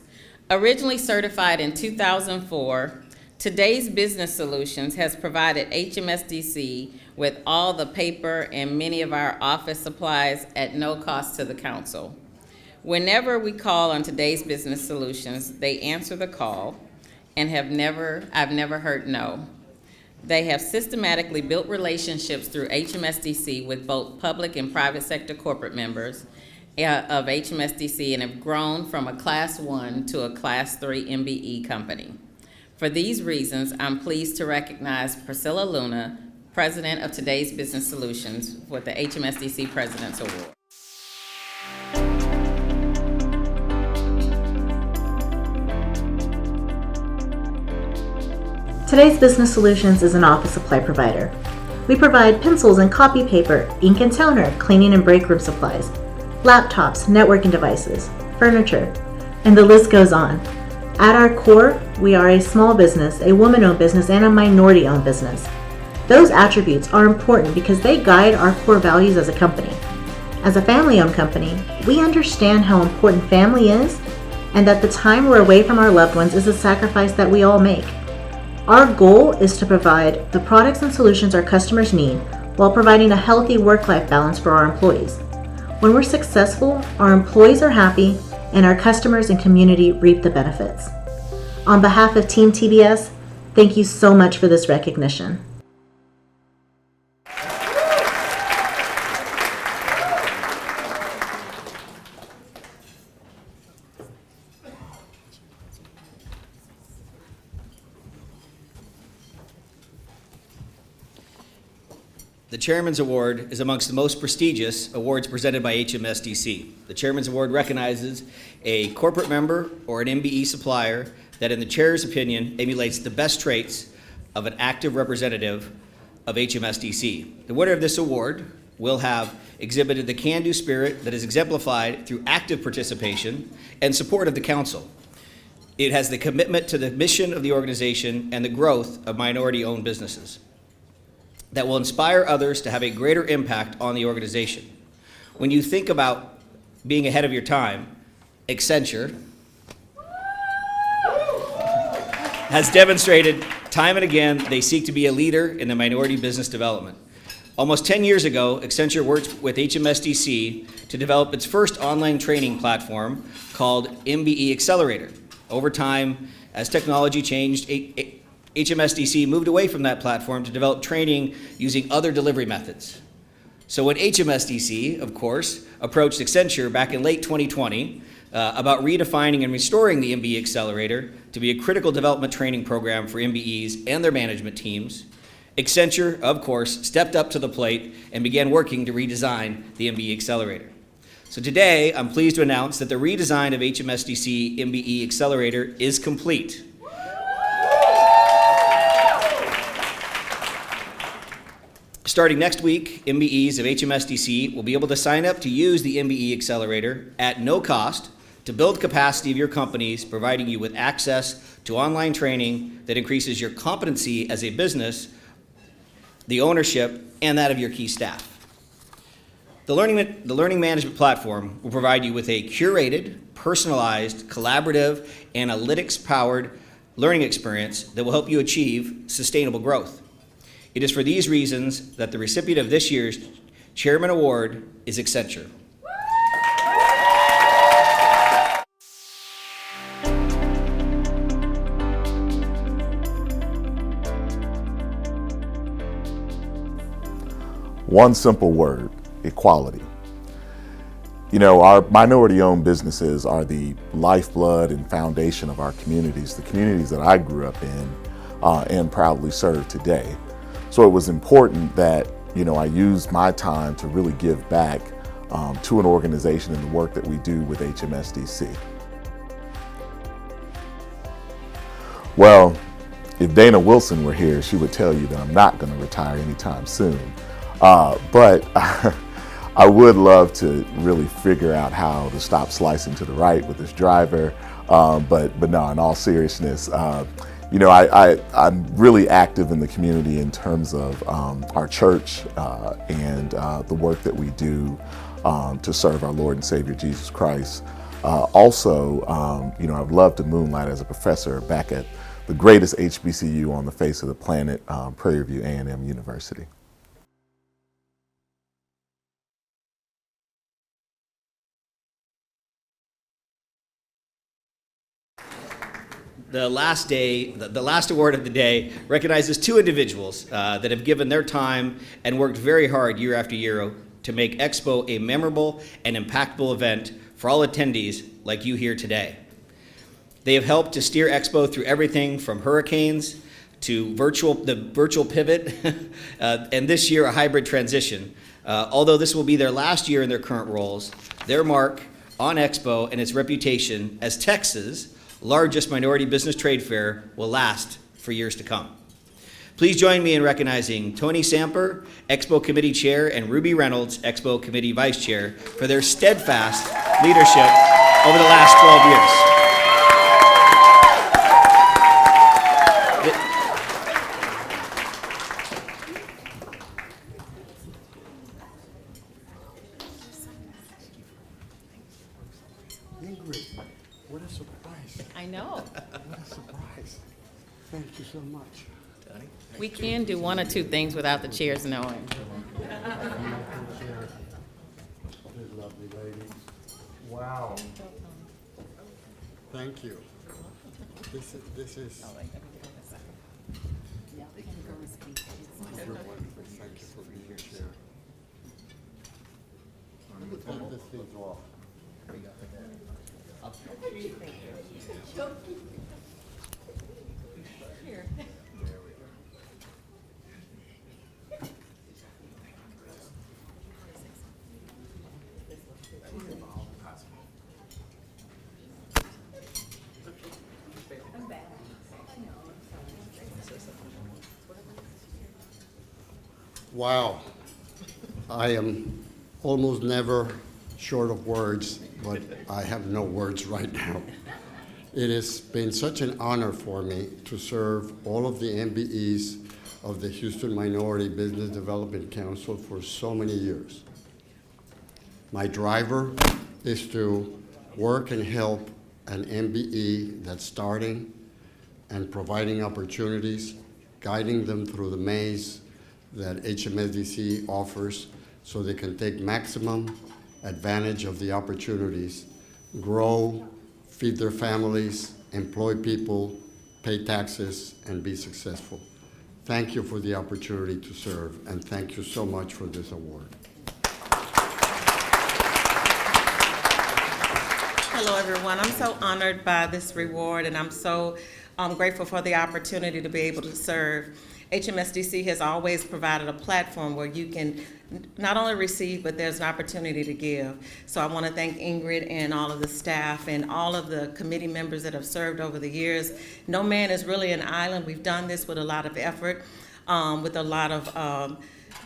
Originally certified in 2004, Today's Business Solutions has provided HMSDC with all the paper and many of our office supplies at no cost to the council. Whenever we call on Today's Business Solutions, they answer the call and I've never heard no. They have systematically built relationships through HMSDC with both public and private sector corporate members of HMSDC and have grown from a Class 1 to a Class 3 MBE company. For these reasons, I'm pleased to recognize Priscilla Luna, President of Today's Business Solutions, with the HMSDC President's Award. Today's Business Solutions is an office supply provider. We provide pencils and copy paper, ink and toner, cleaning and break room supplies, laptops, networking devices, furniture, and the list goes on. At our core, we are a small business, a woman-owned business, and a minority-owned business. Those attributes are important because they guide our core values as a company. As a family-owned company, we understand how important family is and that the time we're away from our loved ones is a sacrifice that we all make. Our goal is to provide the products and solutions our customers need while providing a healthy work-life balance for our employees. When we're successful, our employees are happy and our customers and community reap the benefits. On behalf of Team TBS, thank you so much for this recognition. The Chairman's Award is amongst the most prestigious awards presented by HMSDC. The Chairman's Award recognizes a corporate member or an MBE supplier that, in the Chair's opinion, emulates the best traits of an active representative of HMSDC. The winner of this award will have exhibited the can-do spirit that is exemplified through active participation and support of the council. It has the commitment to the mission of the organization and the growth of minority-owned businesses that will inspire others to have a greater impact on the organization. When you think about being ahead of your time, Accenture has demonstrated time and again they seek to be a leader in the minority business development. Almost 10 years ago, Accenture worked with HMSDC to develop its first online training platform called MBE Accelerator. Over time, as technology changed, HMSDC moved away from that platform to develop training using other delivery methods. So when HMSDC, of course, approached Accenture back in late 2020 about redefining and restoring the MBE Accelerator to be a critical development training program for MBEs and their management teams, Accenture, of course, stepped up to the plate and began working to redesign the MBE Accelerator. So today, I'm pleased to announce that the redesign of HMSDC MBE Accelerator is complete. Starting next week, MBEs of HMSDC will be able to sign up to use the MBE Accelerator at no cost to build capacity of your companies, providing you with access to online training that increases your competency as a business, the ownership, and that of your key staff. The learning management platform will provide you with a curated, personalized, collaborative, analytics-powered learning experience that will help you achieve sustainable growth. It is for these reasons that the recipient of this year's Chairman Award is Accenture. One simple word: equality. You know, our minority-owned businesses are the lifeblood and foundation of our communities, the communities that I grew up in and proudly serve today. So it was important that, you know, I used my time to really give back to an organization and the work that we do with HMSDC. Well, if Dana Wilson were here, she would tell you that I'm not going to retire anytime soon. But I would love to really figure out how to stop slicing to the right with this driver. But no, in all seriousness, you know, I'm really active in the community in terms of our church and the work that we do to serve our Lord and Savior Jesus Christ. Also, you know, I'd love to moonlight as a professor back at the greatest HBCU on the face of the planet, Prairie View A&M University. The last award of the day recognizes two individuals that have given their time and worked very hard year after year to make Expo a memorable and impactful event for all attendees like you here today. They have helped to steer Expo through everything from hurricanes to the virtual pivot, and this year a hybrid transition. Although this will be their last year in their current roles, their mark on Expo and its reputation as Texas' largest minority business trade fair will last for years to come. Please join me in recognizing Tony Samper, Expo Committee Chair, and Ruby Reynolds, Expo Committee Vice Chair, for their steadfast leadership over the last 12 years. Ingrid, what a surprise. I know. What a surprise. Thank you so much. We can do one or two things without the chairs knowing. Lovely lady. Wow. Thank you. This is. You're wonderful. Thank you for being here. Take this thing off. Here. Wow. I am almost never short of words, but I have no words right now. It has been such an honor for me to serve all of the MBEs of the Houston Minority Business Development Council for so many years. My driver is to work and help an MBE that's starting and providing opportunities, guiding them through the maze that HMSDC offers so they can take maximum advantage of the opportunities, grow, feed their families, employ people, pay taxes, and be successful. Thank you for the opportunity to serve, and thank you so much for this award. Hello, everyone. I'm so honored by this reward, and I'm so grateful for the opportunity to be able to serve. HMSDC has always provided a platform where you can not only receive, but there's an opportunity to give. So I want to thank Ingrid and all of the staff and all of the committee members that have served over the years. No man is really an island. We've done this with a lot of effort, with a lot of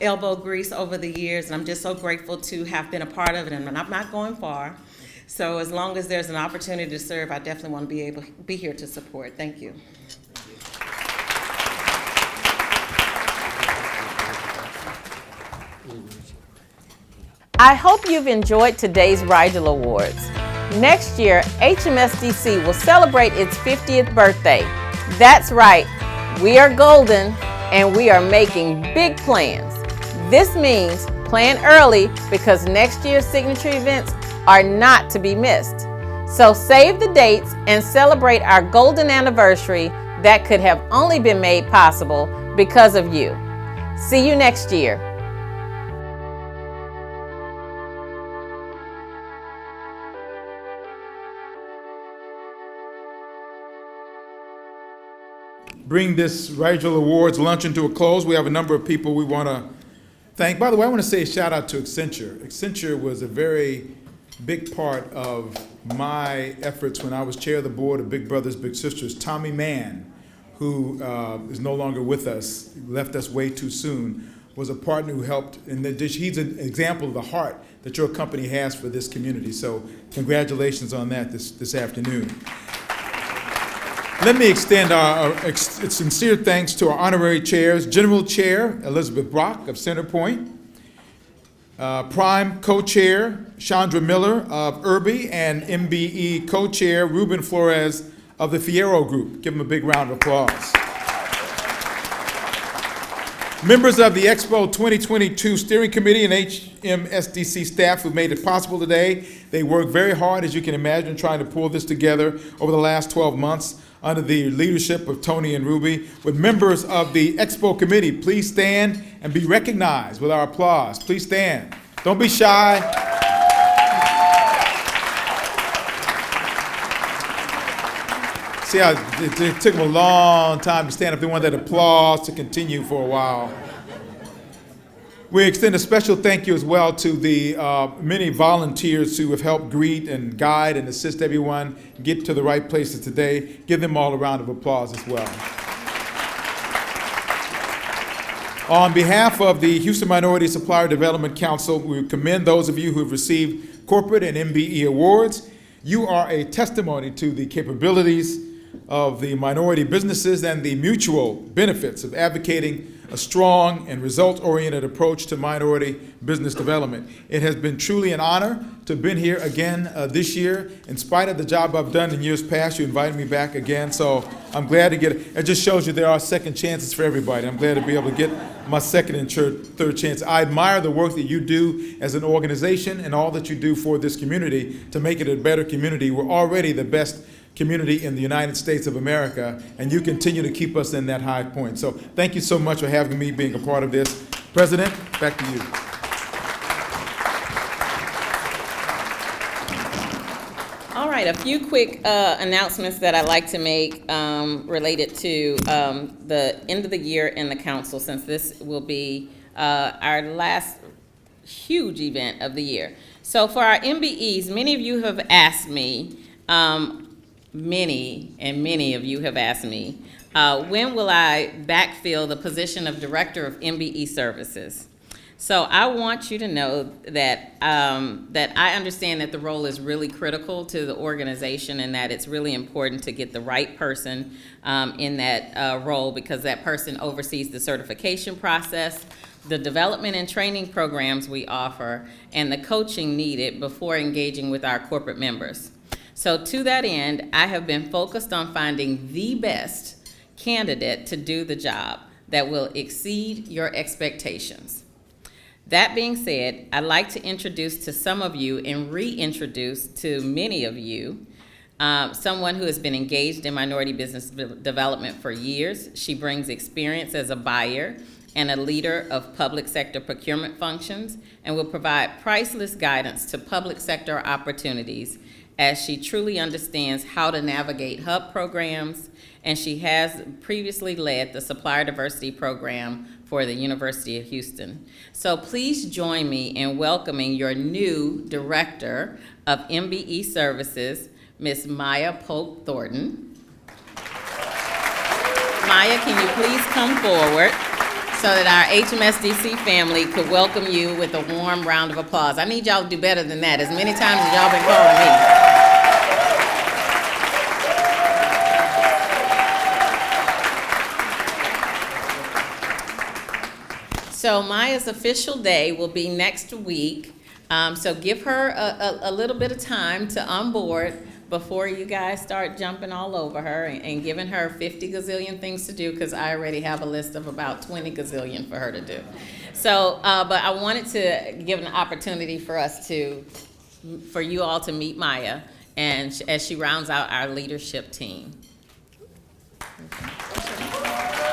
elbow grease over the years, and I'm just so grateful to have been a part of it, and I'm not going far. So as long as there's an opportunity to serve, I definitely want to be able to be here to support. Thank you. I hope you've enjoyed today's Rigel Awards. Next year, HMSDC will celebrate its 50th birthday. That's right, we are golden and we are making big plans. This means plan early because next year's signature events are not to be missed. So save the dates and celebrate our golden anniversary that could have only been made possible because of you. See you next year. Bring this Rigel Awards luncheon to a close. We have a number of people we want to thank. By the way, I want to say a shout out to Accenture. Accenture was a very big part of my efforts when I was chair of the board of Big Brothers Big Sisters. Tommy Mann, who is no longer with us, left us way too soon, was a partner who helped, and he's an example of the heart that your company has for this community. So congratulations on that this afternoon. Let me extend our sincere thanks to our honorary chairs, General Chair Elizabeth Brock of Centerpoint, Prime Co-Chair Chandra Miller of Irby, and MBE Co-Chair Ruben Flores of the Fierro Group. Give them a big round of applause. Members of the Expo 2022 Steering Committee and HMSDC staff who made it possible today. They worked very hard, as you can imagine, trying to pull this together over the last 12 months under the leadership of Tony and Ruby. With members of the Expo Committee, please stand and be recognized with our applause. Please stand. Don't be shy. See how it took them a long time to stand up. They wanted that applause to continue for a while. We extend a special thank you as well to the many volunteers who have helped greet and guide and assist everyone get to the right places today. Give them all a round of applause as well. On behalf of the Houston Minority Supplier Development Council, we commend those of you who have received corporate and MBE awards. You are a testimony to the capabilities of the minority businesses and the mutual benefits of advocating a strong and result-oriented approach to minority business development. It has been truly an honor to have been here again this year. In spite of the job I've done in years past, you invited me back again, so I'm glad to get it. It just shows you there are second chances for everybody. I'm glad to be able to get my second and third chance. I admire the work that you do as an organization and all that you do for this community to make it a better community. We're already the best community in the United States of America, and you continue to keep us in that high point. So thank you so much for having me, being a part of this. President, back to you. All right, a few quick announcements that I'd like to make related to the end of the year in the council, since this will be our last huge event of the year. So for our MBEs, many of you have asked me, many of you have asked me, when will I backfill the position of Director of MBE Services? So I want you to know that that I understand that the role is really critical to the organization, and that it's really important to get the right person in that role, because that person oversees the certification process, the development and training programs we offer, and the coaching needed before engaging with our corporate members. So to that end, I have been focused on finding the best candidate to do the job that will exceed your expectations. That being said, I'd like to introduce to some of you and reintroduce to many of you someone who has been engaged in minority business development for years. She brings experience as a buyer and a leader of public sector procurement functions, and will provide priceless guidance to public sector opportunities, as she truly understands how to navigate hub programs, and she has previously led the Supplier Diversity Program for the University of Houston. So please join me in welcoming your new Director of MBE Services, Ms. Maya Polk Thornton. Maya, can you please come forward so that our HMSDC family could welcome you with a warm round of applause? I need y'all to do better than that, as many times as y'all been calling me. So Maya's official day will be next week, so give her a little bit of time to onboard before you guys start jumping all over her and giving her 50 gazillion things to do, because I already have a list of about 20 gazillion for her to do. So, but I wanted to give an opportunity for you all to meet Maya, and as she rounds out our leadership team.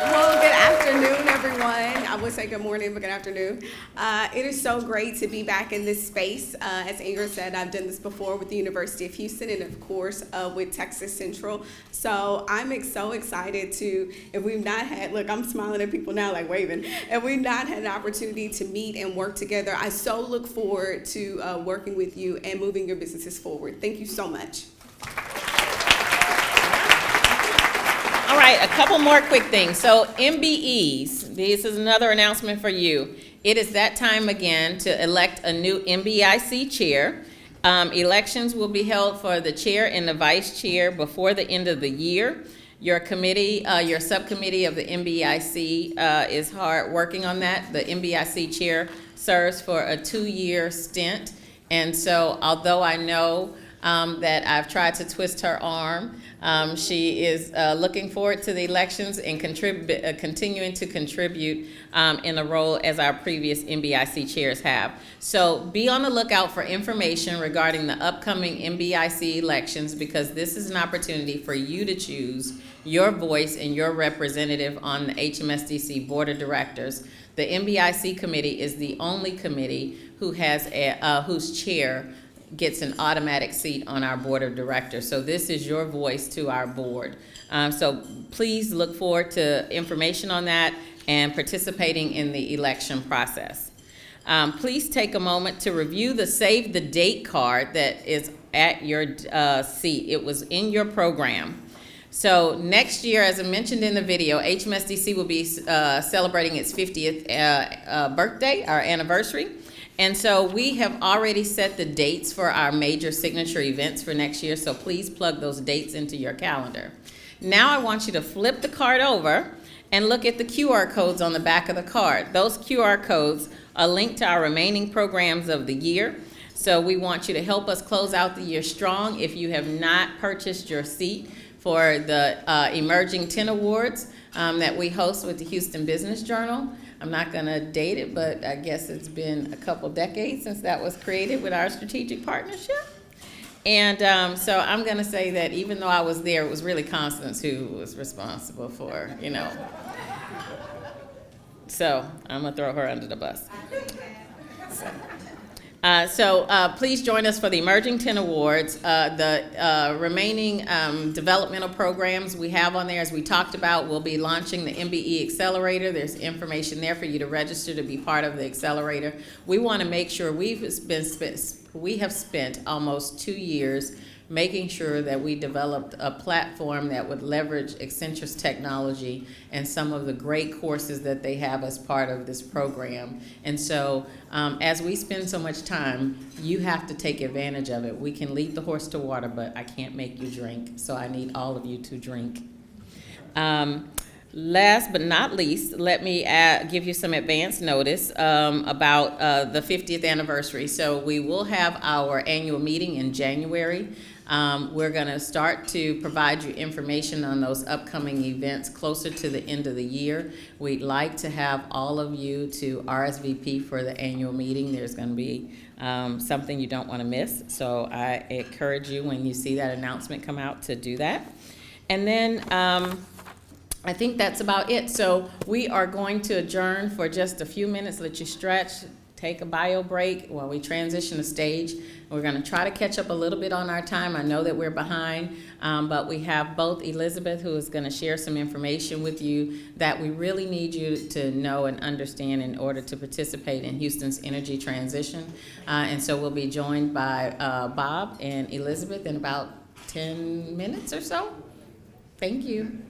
Well, good afternoon, everyone. I would say good morning, but good afternoon. It is so great to be back in this space. As Ingrid said, I've done this before with the University of Houston and, of course, with Texas Central. So I'm so excited to, if we've not had, look, I'm smiling at people now like waving. If we've not had an opportunity to meet and work together, I so look forward to working with you and moving your businesses forward. Thank you so much. All right, a couple more quick things. So MBEs, this is another announcement for you. It is that time again to elect a new MBIC chair. Elections will be held for the chair and the vice chair before the end of the year. Your committee, your subcommittee of the MBIC is hard working on that. The MBIC chair serves for a 2-year stint. And so although I know that I've tried to twist her arm, she is looking forward to the elections and continuing to contribute in a role as our previous MBIC chairs have. So be on the lookout for information regarding the upcoming MBIC elections, because this is an opportunity for you to choose your voice and your representative on the HMSDC Board of Directors. The MBIC committee is the only committee who has whose chair gets an automatic seat on our board of directors. So this is your voice to our board. So please look forward to information on that and participating in the election process. Please take a moment to review the Save the Date card that is at your seat. It was in your program. So next year, as I mentioned in the video, HMSDC will be celebrating its 50th birthday, our anniversary. And so we have already set the dates for our major signature events for next year, so please plug those dates into your calendar. Now I want you to flip the card over and look at the QR codes on the back of the card. Those QR codes are linked to our remaining programs of the year. So we want you to help us close out the year strong. If you have not purchased your seat for the Emerging 10 Awards that we host with the Houston Business Journal, I'm not going to date it, but I guess it's been a couple decades since that was created with our strategic partnership. And so I'm going to say that even though I was there, it was really Constance who was responsible for, So I'm going to throw her under the bus. So please join us for the Emerging 10 Awards. The remaining developmental programs we have on there, as we talked about, we'll be launching the MBE Accelerator. There's information there for you to register to be part of the Accelerator. We want to make sure we have spent almost 2 years making sure that we developed a platform that would leverage Accenture's technology and some of the great courses that they have as part of this program. And so as we spend so much time, you have to take advantage of it. We can lead the horse to water, but I can't make you drink, so I need all of you to drink. Last but not least, let me give you some advance notice about the 50th anniversary. So we will have our annual meeting in January. We're going to start to provide you information on those upcoming events closer to the end of the year. We'd like to have all of you to RSVP for the annual meeting. There's going to be something you don't want to miss. So I encourage you, when you see that announcement come out, to do that. And then I think that's about it. So we are going to adjourn for just a few minutes, let you stretch, take a bio break while we transition the stage. We're going to try to catch up a little bit on our time. I know that we're behind, but we have both Elizabeth, who is going to share some information with you that we really need you to know and understand in order to participate in Houston's energy transition. And so we'll be joined by Bob and Elizabeth in about 10 minutes or so. Thank you.